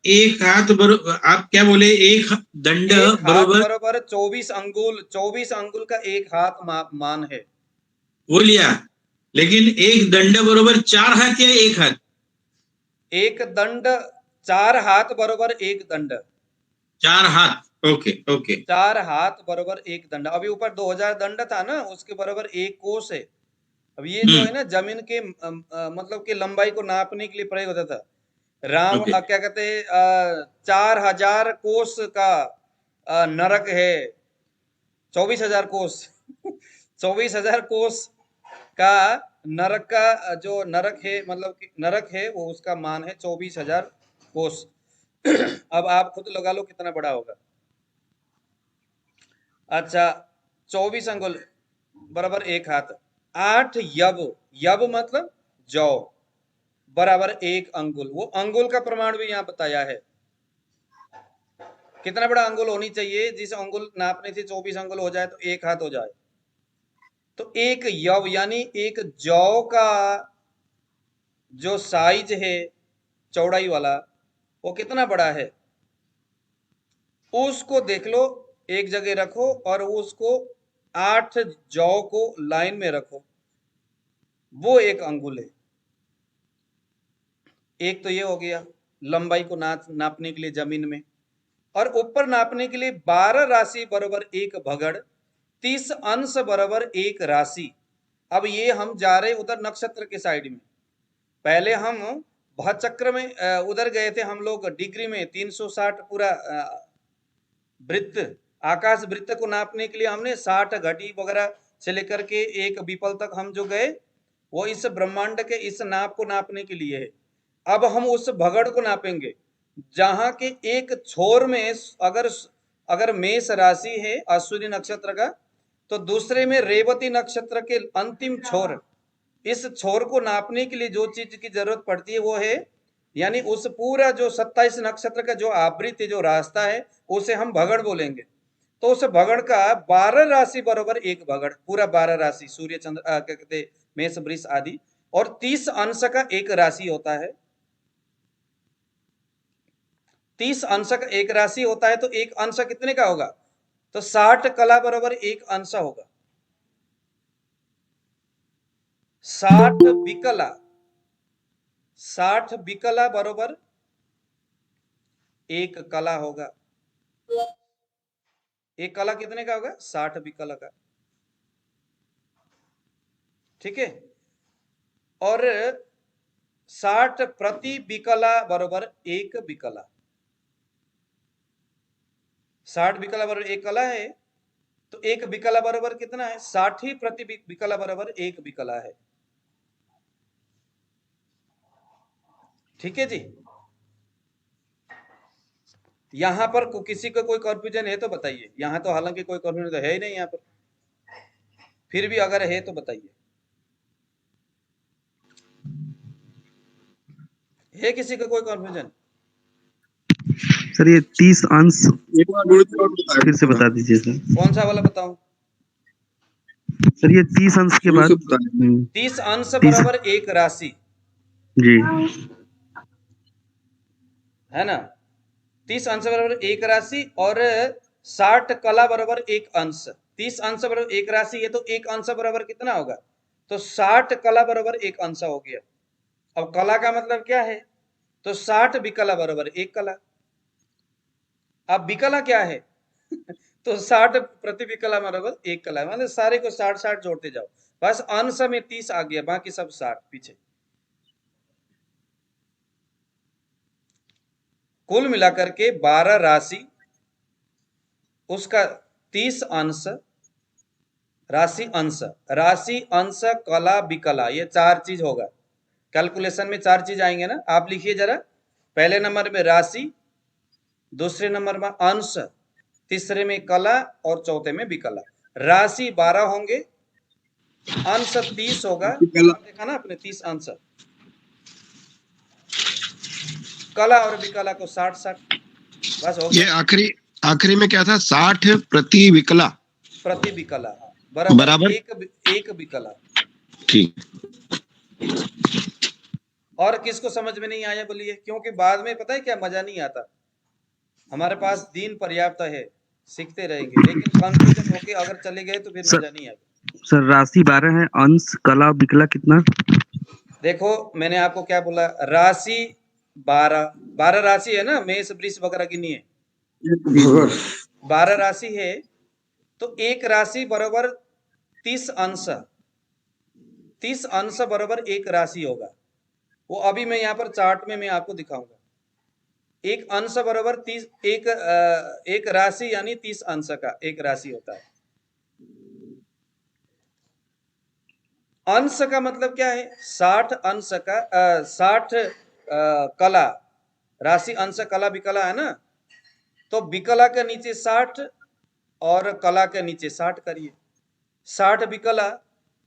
Speaker 3: एक हाथ बराबर, आप क्या बोले, एक दंड
Speaker 1: एक हाथ
Speaker 3: बराबर,
Speaker 1: बराबर 24 अंगुल, 24 अंगुल का एक हाथ मान है।
Speaker 3: वो लिया, लेकिन एक दंड बराबर 4 हाथ या एक हाथ?
Speaker 1: एक दंड, 4 हाथ बराबर एक दंड,
Speaker 3: 4 हाथ, ओके ओके।
Speaker 1: 4 हाथ बराबर एक दंड। अभी ऊपर 2000 दंड था ना, उसके बराबर एक कोस है। अब ये जो है ना जमीन के मतलब कि लंबाई को नापने के लिए प्रयोग होता था। राम
Speaker 3: ओके।
Speaker 1: क्या कहते हैं, 4000 कोस का नरक है, 24000 कोस। 24000 कोस का नरक का जो नरक है, मतलब कि नरक है वो, उसका मान है 24000 कोस। अब आप खुद लगा लो कितना बड़ा होगा। अच्छा, 24 अंगुल बराबर एक हाथ, 8 यब, यब मतलब जौ, बराबर एक अंगुल। वो अंगुल का प्रमाण भी यहाँ बताया है, कितना बड़ा अंगुल होनी चाहिए, जिस अंगुल नापने से 24 अंगुल हो जाए तो एक हाथ हो जाए। तो एक यव यानी एक जौ का जो साइज है चौड़ाई वाला, वो कितना बड़ा है, उसको देख लो, एक जगह रखो और उसको 8 जौ को लाइन में रखो, वो एक अंगुल है। एक तो ये हो गया लंबाई को नापने के लिए जमीन में, और ऊपर नापने के लिए 12 राशि बराबर एक भगड़, 30 अंश बराबर एक राशि। अब ये हम जा रहे उधर नक्षत्र के साइड में। पहले हम भचक्र में उधर गए थे हम लोग, डिग्री में 360 पूरा वृत्त, आकाश वृत्त को नापने के लिए हमने 60 घटी वगैरह से लेकर के एक विपल तक हम जो गए, वो इस ब्रह्मांड के इस नाप को नापने के लिए है। अब हम उस भगड़ को नापेंगे जहां के एक छोर में अगर मेष राशि है अश्विनी नक्षत्र का, तो दूसरे में रेवती नक्षत्र के अंतिम छोर, इस छोर को नापने के लिए जो चीज की जरूरत पड़ती है वो है, यानी उस पूरा जो 27 नक्षत्र का जो आवृत जो रास्ता है उसे हम भगड़ बोलेंगे। तो उस भगड़ का 12 राशि बराबर एक भगड़, पूरा 12 राशि सूर्य चंद्र क्या कहते मेष वृष आदि, और 30 अंश का एक राशि होता है। 30 अंश का एक राशि होता है, तो एक अंश कितने का होगा? तो 60 कला बराबर एक अंश होगा। 60 विकला, 60 विकला बराबर एक कला होगा। एक कला कितने का होगा? 60 विकला का, ठीक है। और 60 प्रति विकला बराबर एक विकला, 60 विकला बराबर एक कला है, तो एक विकला बराबर कितना है? 60 प्रति विकला बराबर एक विकला है, ठीक है जी। यहां पर किसी को कोई कंफ्यूजन है तो बताइए। यहां तो हालांकि कोई कंफ्यूजन तो है ही नहीं यहां पर, फिर भी अगर है तो बताइए। है किसी का कोई कंफ्यूजन?
Speaker 4: सर ये 30 अंश फिर से बता दीजिए सर।
Speaker 1: कौन सा वाला बताऊं?
Speaker 4: सर ये 30 अंश के बाद
Speaker 1: 30 अंश बराबर एक राशि,
Speaker 4: जी
Speaker 1: है ना। 30 अंश बराबर एक राशि और 60 कला बराबर एक अंश। 30 अंश बराबर एक राशि है, तो एक अंश बराबर कितना होगा? तो 60 कला बराबर एक अंश हो गया। अब कला का मतलब क्या है? तो 60 विकला बराबर एक कला। अब विकला क्या है? तो 60 प्रति विकला बराबर एक कला, मतलब सारे को 60-60 जोड़ते जाओ, बस अंश में 30 आ गया, बाकी सब 60 पीछे। कुल मिलाकर के 12 राशि, उसका 30 अंश, राशि अंश, राशि अंश कला विकला, ये चार चीज होगा। कैलकुलेशन में चार चीज आएंगे ना, आप लिखिए जरा। पहले नंबर में राशि, दूसरे नंबर में अंश, तीसरे में कला और चौथे में विकला। राशि 12 होंगे, अंश 30 होगा, देखा ना आपने 30 अंश, कला और विकला को 60-60, बस हो
Speaker 5: ये
Speaker 1: गया।
Speaker 5: आखिरी में क्या था? 60 प्रति विकला,
Speaker 1: प्रति विकला बराबर एक विकला।
Speaker 5: ठीक।
Speaker 1: और किसको समझ में नहीं आया बोलिए? क्योंकि बाद में पता है क्या मजा नहीं आता। हमारे पास दिन पर्याप्त है, सीखते रहेंगे, लेकिन कंफ्यूजन होके अगर चले गए तो फिर मजा नहीं आएगा।
Speaker 4: सर राशि 12 है, अंश कला विकला कितना?
Speaker 1: देखो मैंने आपको क्या बोला, राशि 12 राशि है ना, मेष वृष वगैरह की नहीं है, 12 राशि है, तो एक राशि बराबर 30 अंश, 30 अंश बराबर एक राशि होगा। वो अभी मैं यहाँ पर चार्ट में मैं आपको दिखाऊंगा। एक अंश बराबर 30, एक राशि यानी 30 अंश का एक राशि होता है। अंश का मतलब क्या है? 60 अंश का 60 कला, राशि अंश कला विकला है ना, तो विकला के नीचे 60 और कला के नीचे 60 करिए। 60 विकला,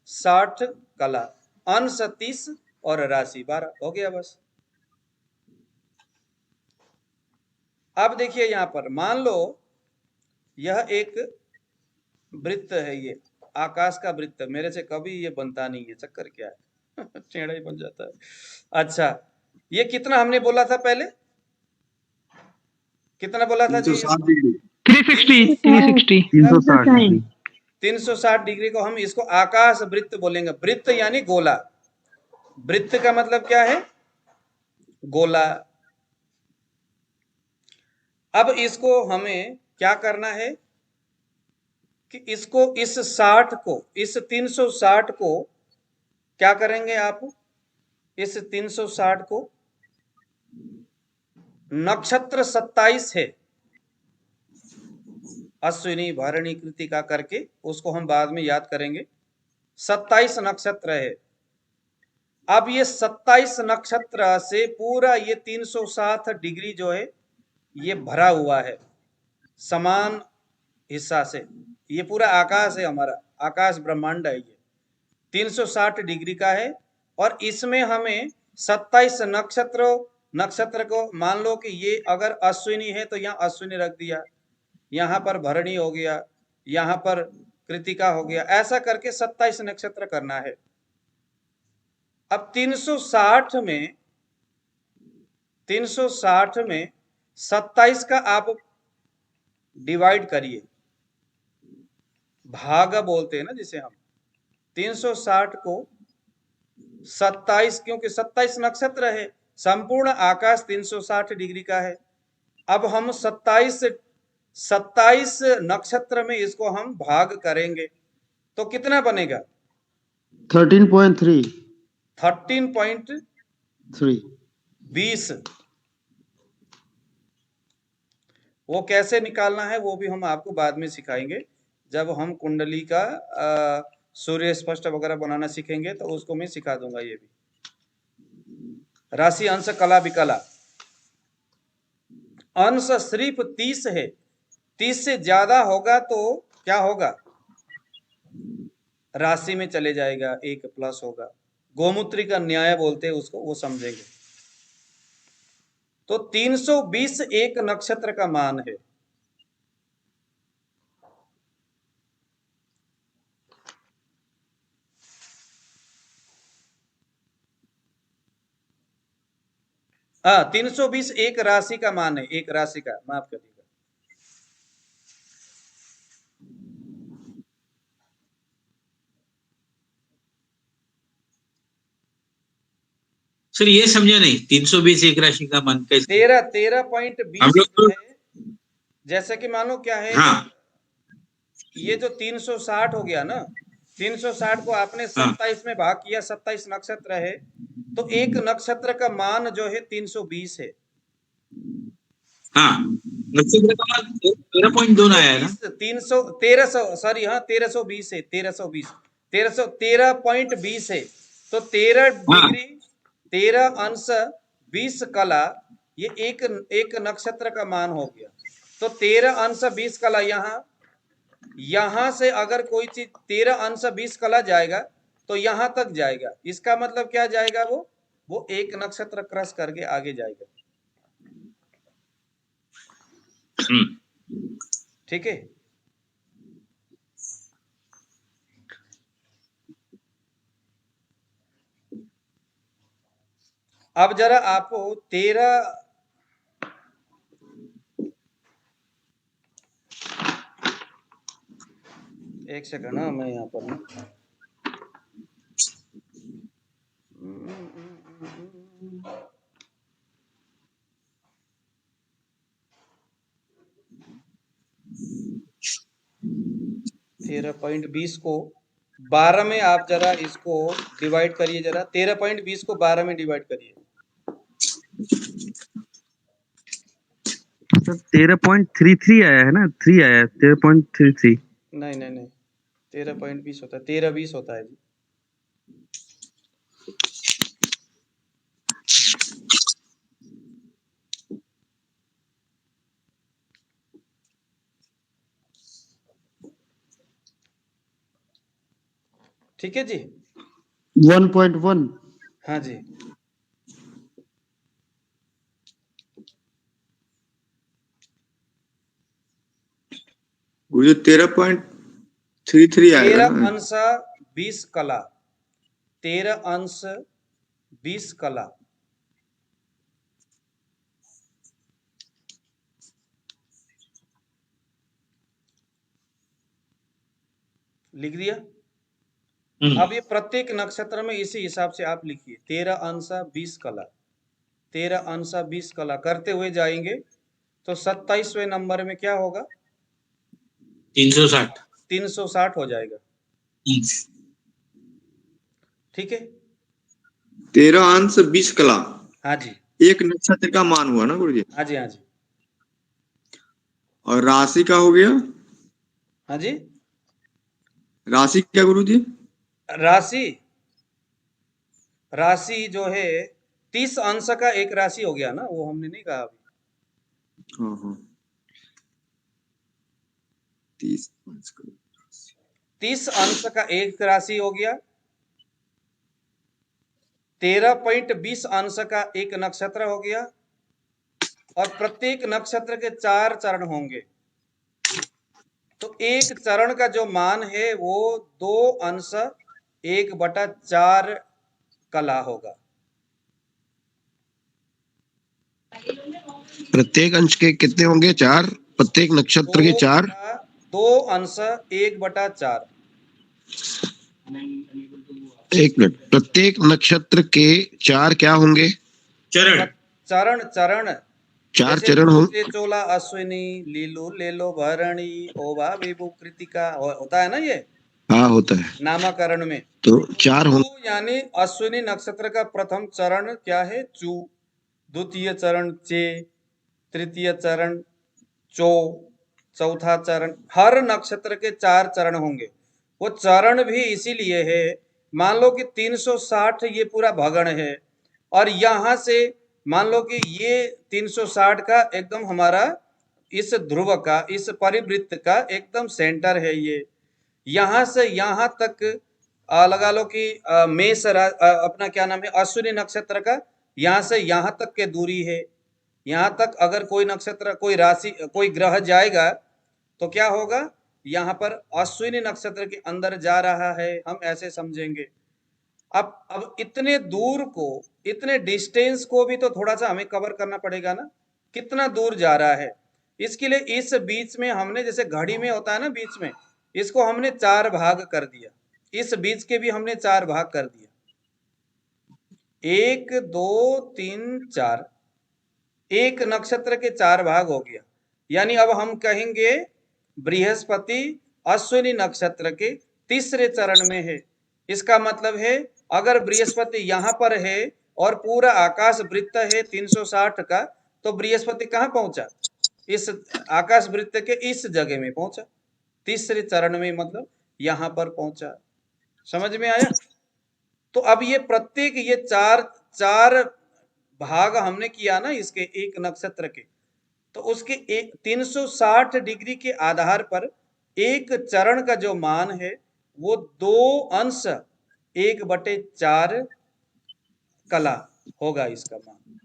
Speaker 1: 60 कला, अंश 30 और राशि 12, हो गया बस। अब देखिए यहां पर मान लो यह एक वृत्त है, ये आकाश का वृत्त, मेरे से कभी ये बनता नहीं है, चक्कर क्या है टेढ़ा ही बन जाता है। अच्छा ये कितना हमने बोला था पहले? कितना बोला था जी? 360 डिग्री को हम इसको आकाश वृत्त बोलेंगे। वृत्त यानी गोला। वृत्त का मतलब क्या है? गोला। अब इसको हमें क्या करना है कि इसको इस 60 को, इस 360 को क्या करेंगे आप? इस 360 को नक्षत्र 27 है, अश्विनी भरणी कृतिका करके, उसको हम बाद में याद करेंगे। 27 नक्षत्र है, अब ये 27 नक्षत्र से पूरा ये 360 डिग्री जो है ये भरा हुआ है समान हिस्सा से। ये पूरा आकाश है, हमारा आकाश ब्रह्मांड है, ये 360 डिग्री का है। और इसमें हमें 27 नक्षत्र को मान लो कि ये अगर अश्विनी है तो यहाँ अश्विनी रख दिया, यहाँ पर भरणी हो गया, यहाँ पर कृतिका हो गया, ऐसा करके 27 नक्षत्र करना है। अब 360 में 27 का आप डिवाइड करिए, भाग बोलते हैं ना जिसे हम। 360 को 27, क्योंकि 27 नक्षत्र है, संपूर्ण आकाश 360 डिग्री का है। अब हम 27 नक्षत्र में इसको हम भाग करेंगे तो कितना बनेगा?
Speaker 2: 13.3
Speaker 1: 13.20। वो कैसे निकालना है वो भी हम आपको बाद में सिखाएंगे, जब हम कुंडली का सूर्य स्पष्ट वगैरह बनाना सीखेंगे तो उसको मैं सिखा दूंगा। ये भी राशि अंश कला विकला, अंश सिर्फ 30 है, 30 से ज्यादा होगा तो क्या होगा? राशि में चले जाएगा, 1 प्लस होगा। गोमूत्री का न्याय बोलते हैं उसको, वो समझेंगे। तो 320 एक नक्षत्र का मान है। हाँ, 320 एक राशि का मान है, एक राशि का, माफ करिएगा।
Speaker 3: सर ये समझा नहीं, 320 एक राशि का मान कैसे?
Speaker 1: 13.20 है। जैसे कि मानो क्या है,
Speaker 3: हाँ,
Speaker 1: ये जो 360 हो गया ना, 360 को आपने 27 में भाग किया, 27 नक्षत्र है, तो एक नक्षत्र का मान जो है 320 है।
Speaker 3: हाँ, नक्षत्र का मान 13.2 आया है ना? 1320 है, 13.20 है। तो 13 डिग्री 13 अंश 20 कला, ये एक नक्षत्र का मान हो गया। तो 13 अंश 20 कला, यहां से अगर कोई चीज 13 अंश 20 कला जाएगा तो यहां तक जाएगा। इसका मतलब क्या जाएगा? वो एक नक्षत्र क्रॉस करके आगे जाएगा। ठीक है। अब जरा आपको 13 एक सेकंड, मैं यहाँ पर हूँ। तेरह 13.20 को 12 में आप जरा इसको डिवाइड करिए, जरा 13.20 को 12 में डिवाइड करिए।
Speaker 4: 13.33 आया है ना, 3 आया है, 13.33।
Speaker 1: नहीं 13.20 होता है, 13-20 होता है जी। ठीक है जी।
Speaker 2: 1.1।
Speaker 1: हाँ जी।
Speaker 6: वो 13.33 आएगा
Speaker 1: 13
Speaker 6: ना?
Speaker 1: अंश 20 कला, 13 अंश 20 कला। लिख दिया। अब ये प्रत्येक नक्षत्र में इसी हिसाब से आप लिखिए, 13 अंश 20 कला, 13 अंश 20 कला करते हुए जाएंगे तो 27वें नंबर में क्या होगा? 360 हो जाएगा। ठीक है।
Speaker 6: 13 अंश 20 कला,
Speaker 1: हाँ जी,
Speaker 6: एक नक्षत्र का मान हुआ ना गुरुजी?
Speaker 1: हाँ जी, हाँ जी,
Speaker 6: और राशि का हो गया?
Speaker 1: हाँ जी।
Speaker 6: राशि क्या गुरुजी?
Speaker 1: राशि
Speaker 3: राशि जो है 30 अंश का एक राशि हो गया ना, वो हमने नहीं कहा अभी।
Speaker 6: हाँ हाँ 30 अंश का
Speaker 3: 30 अंश का एक राशि हो गया, 13.20 अंश का एक नक्षत्र हो गया, और प्रत्येक नक्षत्र के 4 चरण होंगे। तो एक चरण का जो मान है वो 2 अंश 1/4 कला होगा।
Speaker 5: प्रत्येक अंश के कितने होंगे? 4। प्रत्येक नक्षत्र के 4।
Speaker 3: 2 अंश 1/4।
Speaker 5: एक मिनट, प्रत्येक नक्षत्र के 4 क्या होंगे?
Speaker 6: चरण
Speaker 3: चरण चरण
Speaker 5: 4
Speaker 3: जैसे
Speaker 5: चरण होंगे।
Speaker 3: पूछे चोला अश्विनी, लीलू लेलो भरणी, ओवा विभु कृतिका होता है ना ये
Speaker 5: हाँ होता है,
Speaker 3: नामकरण में।
Speaker 5: तो 4 होंगे।
Speaker 3: चू यानी अश्विनी नक्षत्र का प्रथम चरण क्या है? चू। द्वितीय चरण चे, तृतीय चरण चो, चौथा चरण। हर नक्षत्र के 4 चरण होंगे। वो चरण भी इसीलिए है, मान लो कि 360 ये पूरा भगण है, और यहां से मान लो कि ये 360 का एकदम हमारा इस ध्रुव का, इस परिवृत्त का एकदम सेंटर है ये। यहां से यहां तक लगा लो कि अपना क्या नाम है, अश्विनी नक्षत्र का यहां से यहां तक के दूरी है। यहां तक अगर कोई नक्षत्र, कोई राशि, कोई ग्रह जाएगा तो क्या होगा? यहाँ पर अश्विनी नक्षत्र के अंदर जा रहा है, हम ऐसे समझेंगे। अब इतने दूर को, इतने डिस्टेंस को भी तो थोड़ा सा हमें कवर करना पड़ेगा ना, कितना दूर जा रहा है। इसके लिए इस बीच में हमने, जैसे घड़ी में होता है ना बीच में, इसको हमने 4 भाग कर दिया। इस बीच के भी हमने 4 भाग कर दिया, 1 2 3 4। एक नक्षत्र के 4 भाग हो गया। यानी अब हम कहेंगे बृहस्पति अश्विनी नक्षत्र के तीसरे चरण में है। इसका मतलब है अगर बृहस्पति यहां पर है और पूरा आकाश वृत्त है 360 का, तो बृहस्पति कहां पहुंचा? इस आकाश वृत्त के इस जगह में पहुंचा, तीसरे चरण में, मतलब यहां पर पहुंचा। समझ में आया? तो अब ये प्रत्येक ये 4 भाग हमने किया ना इसके एक नक्षत्र के, तो उसके 360 डिग्री के आधार पर एक चरण का जो मान है वो 2 अंश 1/4 कला होगा इसका मान।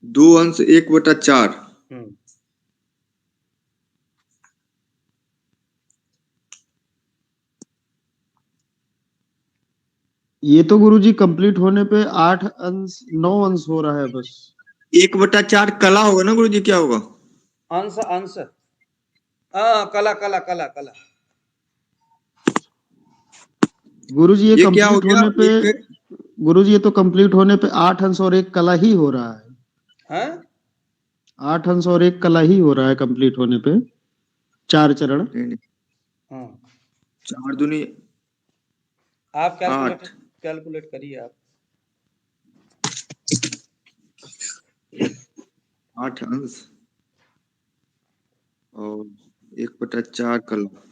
Speaker 6: 2 अंश 1/4।
Speaker 2: ये तो गुरुजी कंप्लीट होने पे 8 अंश 9 अंश हो रहा है बस।
Speaker 6: 1/4 कला होगा ना गुरुजी, क्या होगा?
Speaker 3: अंश अंश, हाँ कला कला कला कला।
Speaker 2: गुरुजी ये
Speaker 6: क्या हो
Speaker 2: कंप्लीट
Speaker 6: गया?
Speaker 2: होने पे, गुरुजी ये तो कंप्लीट होने पे 8 अंश और 1 कला ही हो रहा है।
Speaker 3: हाँ
Speaker 2: 8 अंश और 1 कला ही हो रहा है कंप्लीट होने पे, 4 चरण।
Speaker 3: हाँ
Speaker 6: 4 दूनी
Speaker 3: आप
Speaker 6: 8।
Speaker 3: कैलकुलेट करिए आप।
Speaker 6: 8 अंश और 1/4 कला।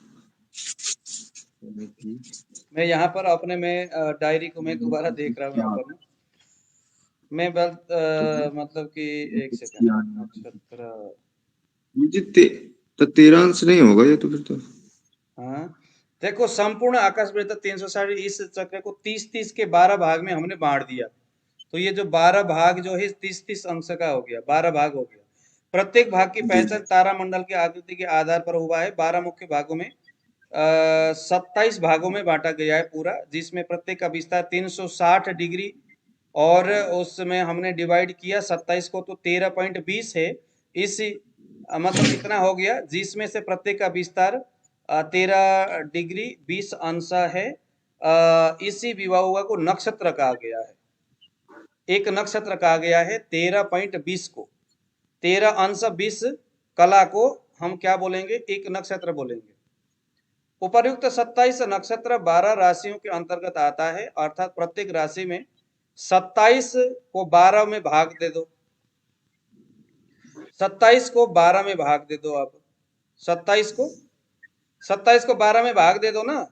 Speaker 3: मैं यहाँ पर अपने में डायरी को मैं दोबारा देख रहा हूँ यहाँ पर ना। मैं बस मतलब कि एक सेकंड, नक्षत्र
Speaker 6: मुझे तो 13 अंश नहीं होगा ये तो फिर तो।
Speaker 3: हाँ देखो, संपूर्ण आकाश वृत्त 360 इस चक्र को 30-30 के 12 भाग में हमने बांट दिया। तो ये जो 12 भाग जो है 30-30 अंश का हो गया, 12 भाग हो गया। प्रत्येक भाग की पहचान तारामंडल की आकृति के आधार पर हुआ है। 12 मुख्य भागों में 27 भागों में बांटा गया है पूरा, जिसमें प्रत्येक का विस्तार 360 डिग्री, और उसमें हमने डिवाइड किया 27 को तो 13.20 है। इस मतलब इतना हो गया, जिसमें से प्रत्येक का विस्तार 13 डिग्री 20 अंश है। इसी विवाह को नक्षत्र कहा गया है, एक नक्षत्र कहा गया है 13.20 को। 13 अंश 20 कला को हम क्या बोलेंगे? एक नक्षत्र बोलेंगे। उपर्युक्त 27 नक्षत्र 12 राशियों के अंतर्गत आता है, अर्थात प्रत्येक राशि में 27 को 12 में भाग दे दो। 27 को 12 में भाग दे दो आप। 27 को 12 में भाग दे दो ना,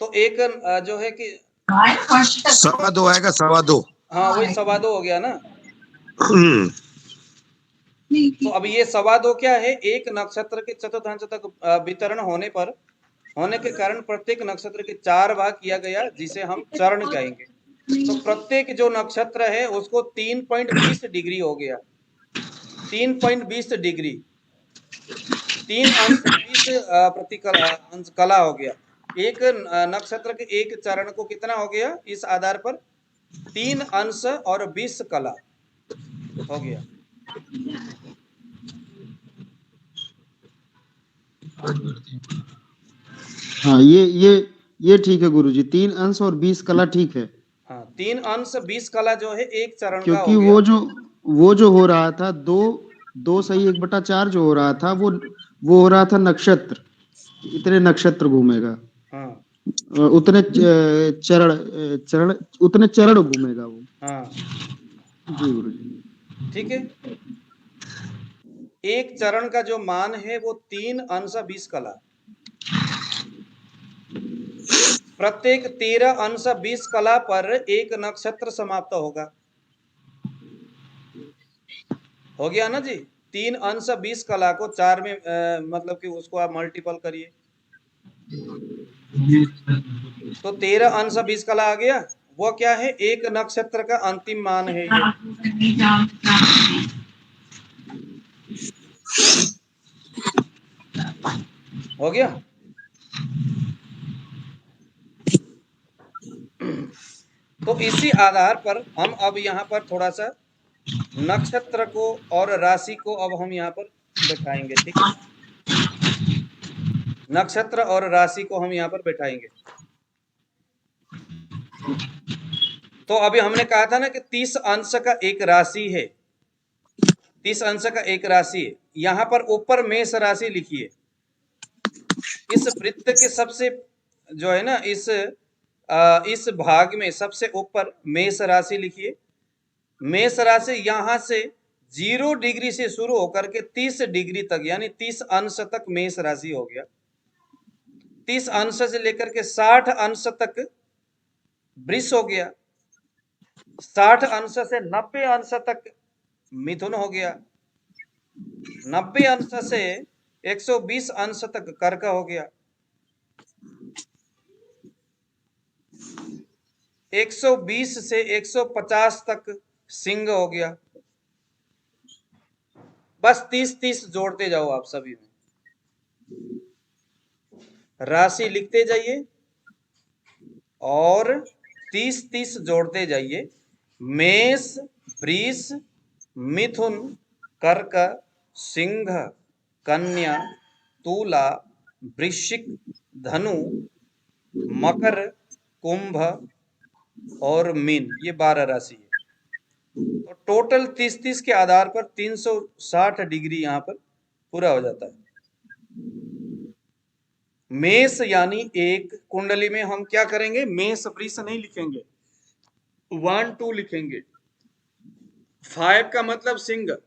Speaker 3: तो एक जो है कि
Speaker 5: 2.25 आएगा, 2.25।
Speaker 3: हाँ वही 2.25 हो गया ना।
Speaker 5: हम्म,
Speaker 3: तो अब ये 2.25 क्या है, एक नक्षत्र के चतुर्थांश तक वितरण होने के कारण प्रत्येक नक्षत्र के 4 भाग किया गया, जिसे हम चरण कहेंगे। तो प्रत्येक जो नक्षत्र है उसको 3.20 डिग्री हो गया, 3.20 डिग्री, 3 अंश 20 प्रति अंश कला हो गया। एक नक्षत्र के एक चरण को कितना हो गया, इस आधार पर 3 अंश और 20 कला हो गया।
Speaker 2: हाँ, ये ठीक है गुरुजी, 3 अंश और 20 कला ठीक है।
Speaker 3: हाँ 3 अंश 20 कला जो है एक चरण का
Speaker 2: क्योंकि
Speaker 3: हो गया।
Speaker 2: वो जो हो रहा था, 2 सही 1/4 जो हो रहा था, वो हो रहा था नक्षत्र, इतने नक्षत्र घूमेगा।
Speaker 3: हाँ
Speaker 2: उतने चरण उतने चरण घूमेगा वो।
Speaker 3: हाँ
Speaker 2: जी गुरुजी।
Speaker 3: ठीक है। एक चरण का जो मान है वो 3 अंश 20 कला, प्रत्येक 13 अंश 20 कला पर एक नक्षत्र समाप्त होगा। हो गया ना जी। 3 अंश 20 कला को 4 में मतलब कि उसको आप मल्टीपल करिए तो 13 अंश 20 कला आ गया। वो क्या है, एक नक्षत्र का अंतिम मान है ये। हो गया। तो इसी आधार पर हम अब यहाँ पर थोड़ा सा नक्षत्र को और राशि को अब हम यहाँ पर बैठाएंगे, ठीक है। नक्षत्र और राशि को हम यहाँ पर बैठाएंगे। तो अभी हमने कहा था ना कि 30 अंश का एक राशि है, 30 अंश का एक राशि है। यहाँ पर ऊपर मेष राशि लिखिए। इस वृत्त के सबसे जो है ना, इस भाग में सबसे ऊपर मेष राशि लिखिए। मेष राशि यहाँ से 0 डिग्री से शुरू होकर के 30 डिग्री तक, यानी 30 अंश तक मेष राशि हो गया। 30 अंश से लेकर के 60 अंश तक वृष हो गया। 60 अंश से 90 अंश तक मिथुन हो गया। 90 अंश से 120 अंश तक कर्क हो गया। 120 से 150 तक सिंह हो गया। बस 30-30 जोड़ते जाओ आप सभी में, राशि लिखते जाइए और 30-30 जोड़ते जाइए। मेष, वृष, मिथुन, कर्क, सिंह, कन्या, तुला, वृश्चिक, धनु, मकर, कुंभ और मीन, ये 12 राशि है। तो टोटल 30-30 के आधार पर 360 डिग्री यहाँ पर पूरा हो जाता है। मेष यानी एक कुंडली में हम क्या करेंगे, मेष वृष नहीं लिखेंगे, 1 2 लिखेंगे। 5 का मतलब सिंह,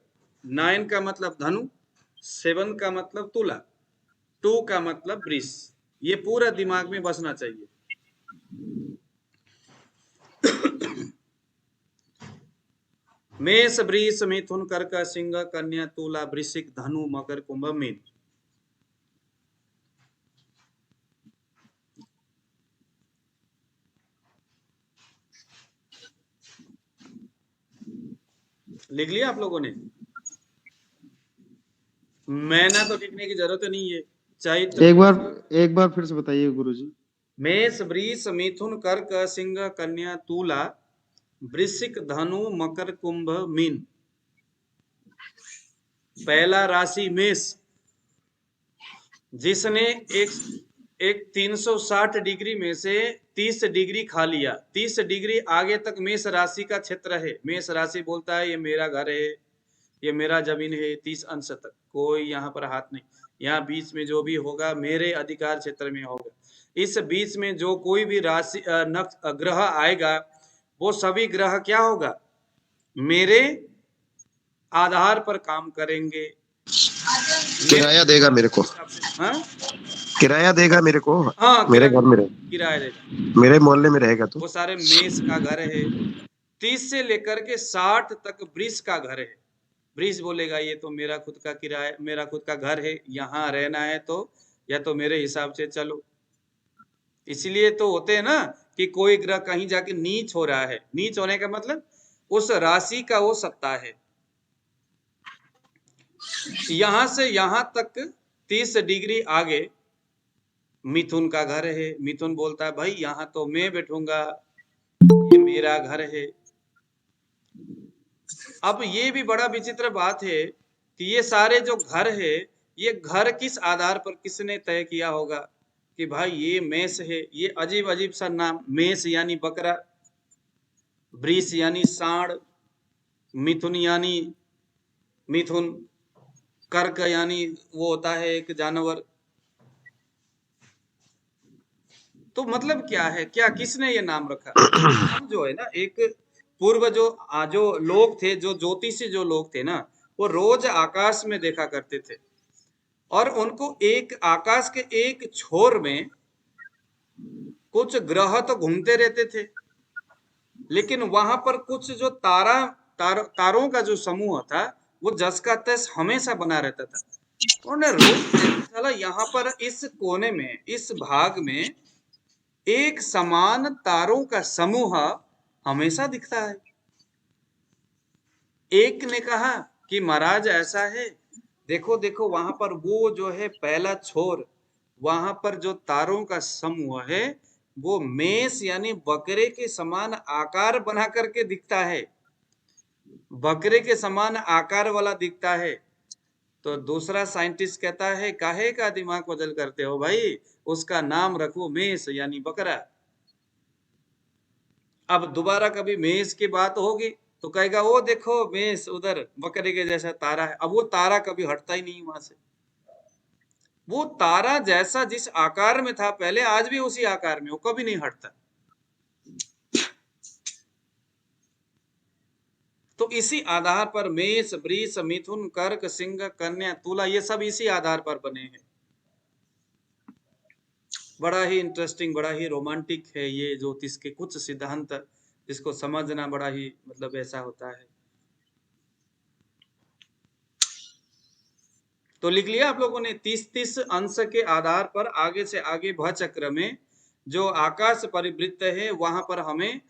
Speaker 3: 9 का मतलब धनु, 7 का मतलब तुला, 2 का मतलब वृष। ये पूरा दिमाग में बसना चाहिए। मेष, वृष, मिथुन, कर्क, सिंह, कन्या, तुला, वृश्चिक, धनु, मकर, कुंभ, मीन। लिख लिया आप लोगों ने? मैंने तो लिखने की जरूरत नहीं है, चाहिए तो
Speaker 2: एक बार फिर से बताइए गुरुजी।
Speaker 3: मेष, वृष, मिथुन, कर्क, सिंह, कन्या, तुला, वृश्चिक, धनु, मकर, कुंभ, मीन। पहला राशि मेष, जिसने एक 360 डिग्री में से 30 डिग्री खा लिया। 30 डिग्री आगे तक मेष राशि का क्षेत्र है। मेष राशि बोलता है ये मेरा घर है, ये मेरा जमीन है। 30 अंश तक कोई यहाँ पर हाथ नहीं। यहाँ बीच में जो भी होगा मेरे अधिकार क्षेत्र में होगा। इस बीच में जो कोई भी राशि ग्रह आएगा वो सभी ग्रह क्या होगा, मेरे आधार पर काम करेंगे।
Speaker 5: किराया देगा मेरे को।
Speaker 3: हाँ
Speaker 5: किराया देगा मेरे को,
Speaker 1: हाँ
Speaker 5: मेरे घर में
Speaker 1: किराया देगा।
Speaker 5: मेरे मोहल्ले में रहेगा तो।
Speaker 1: वो सारे मेष का घर है। 30 से लेकर के 60 तक वृष का घर है। वृष बोलेगा ये तो मेरा खुद का किराया, मेरा खुद का घर है, यहाँ रहना है तो या तो मेरे हिसाब से चलो। इसलिए तो होते हैं ना कि कोई ग्रह कहीं जाके नीच हो रहा है। नीच होने का मतलब उस राशि का वो सत्ता है। यहां से यहां तक 30 डिग्री आगे मिथुन का घर है। मिथुन बोलता है भाई यहां तो मैं बैठूंगा, ये मेरा घर है। अब ये भी बड़ा विचित्र बात है कि ये सारे जो घर है, ये घर किस आधार पर किसने तय किया होगा कि भाई ये मेष है। ये अजीब अजीब सा नाम, मेष यानी बकरा, वृष यानी सांड, मिथुन यानी मिथुन, कर्क यानी वो होता है एक जानवर। तो मतलब क्या है, क्या किसने ये नाम रखा? हम जो है ना, एक पूर्व जो लोग थे, जो ज्योतिषी जो लोग थे ना, वो रोज आकाश में देखा करते थे और उनको एक आकाश के एक छोर में कुछ ग्रह तो घूमते रहते थे, लेकिन वहां पर कुछ जो तारों का जो समूह था वो जस का तस हमेशा बना रहता था। उन्होंने रोज चला यहाँ पर इस कोने में, इस भाग में एक समान तारों का समूह हमेशा दिखता है। एक ने कहा कि महाराज ऐसा है, देखो देखो वहां पर वो जो है पहला छोर, वहां पर जो तारों का समूह है वो मेष यानी बकरे के समान आकार बना करके दिखता है, बकरे के समान आकार वाला दिखता है। तो दूसरा साइंटिस्ट कहता है काहे का दिमाग बदल करते हो भाई, उसका नाम रखो मेष यानी बकरा। अब दोबारा कभी मेष की बात होगी तो कहेगा वो देखो मेष उधर बकरे के जैसा तारा है। अब वो तारा कभी हटता ही नहीं वहां से। वो तारा जैसा जिस आकार में था पहले, आज भी उसी आकार में, वो कभी नहीं हटता। तो इसी आधार पर मेष, वृष, मिथुन, कर्क, सिंह, कन्या, तुला, ये सब इसी आधार पर बने हैं। बड़ा ही इंटरेस्टिंग, बड़ा ही रोमांटिक है ये ज्योतिष के कुछ सिद्धांत, जिसको समझना बड़ा ही मतलब ऐसा होता है। तो लिख लिया आप लोगों ने, 30-30 अंश के आधार पर आगे से आगे भा चक्र में जो आकाश परिवृत्त है वहां पर हमें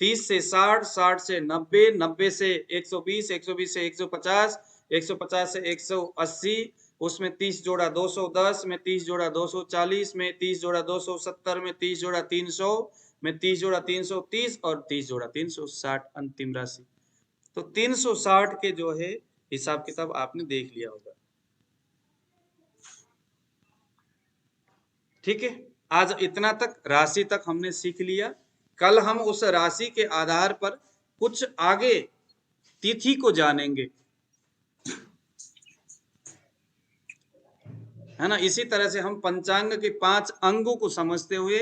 Speaker 1: 30 से 60, 60 से 90, 90 से 120, 120 से 150, 150 से 180, उसमें 30 जोड़ा 210, में 30 जोड़ा 240, में 30 जोड़ा 270, में 30 जोड़ा 300, में 30 जोड़ा 330 और 30 जोड़ा 360 अंतिम राशि। तो 360 के जो है हिसाब किताब आपने देख लिया होगा। ठीक है, आज इतना तक राशि तक हमने सीख लिया। कल हम उस राशि के आधार पर कुछ आगे तिथि को जानेंगे, है ना। इसी तरह से हम पंचांग के 5 अंगों को समझते हुए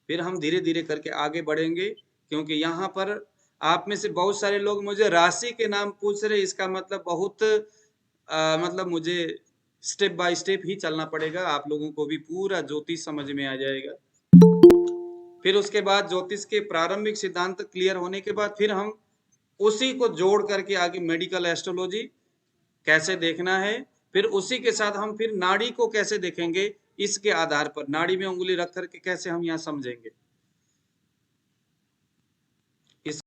Speaker 1: फिर हम धीरे धीरे करके आगे बढ़ेंगे, क्योंकि यहाँ पर आप में से बहुत सारे लोग मुझे राशि के नाम पूछ रहे। इसका मतलब बहुत मतलब मुझे स्टेप बाय स्टेप ही चलना पड़ेगा, आप लोगों को भी पूरा ज्योतिष समझ में आ जाएगा। फिर उसके बाद ज्योतिष के प्रारंभिक सिद्धांत क्लियर होने के बाद फिर हम उसी को जोड़ करके आगे मेडिकल एस्ट्रोलॉजी कैसे देखना है, फिर उसी के साथ हम फिर नाड़ी को कैसे देखेंगे, इसके आधार पर नाड़ी में उंगली रख करके कैसे हम यहाँ समझेंगे।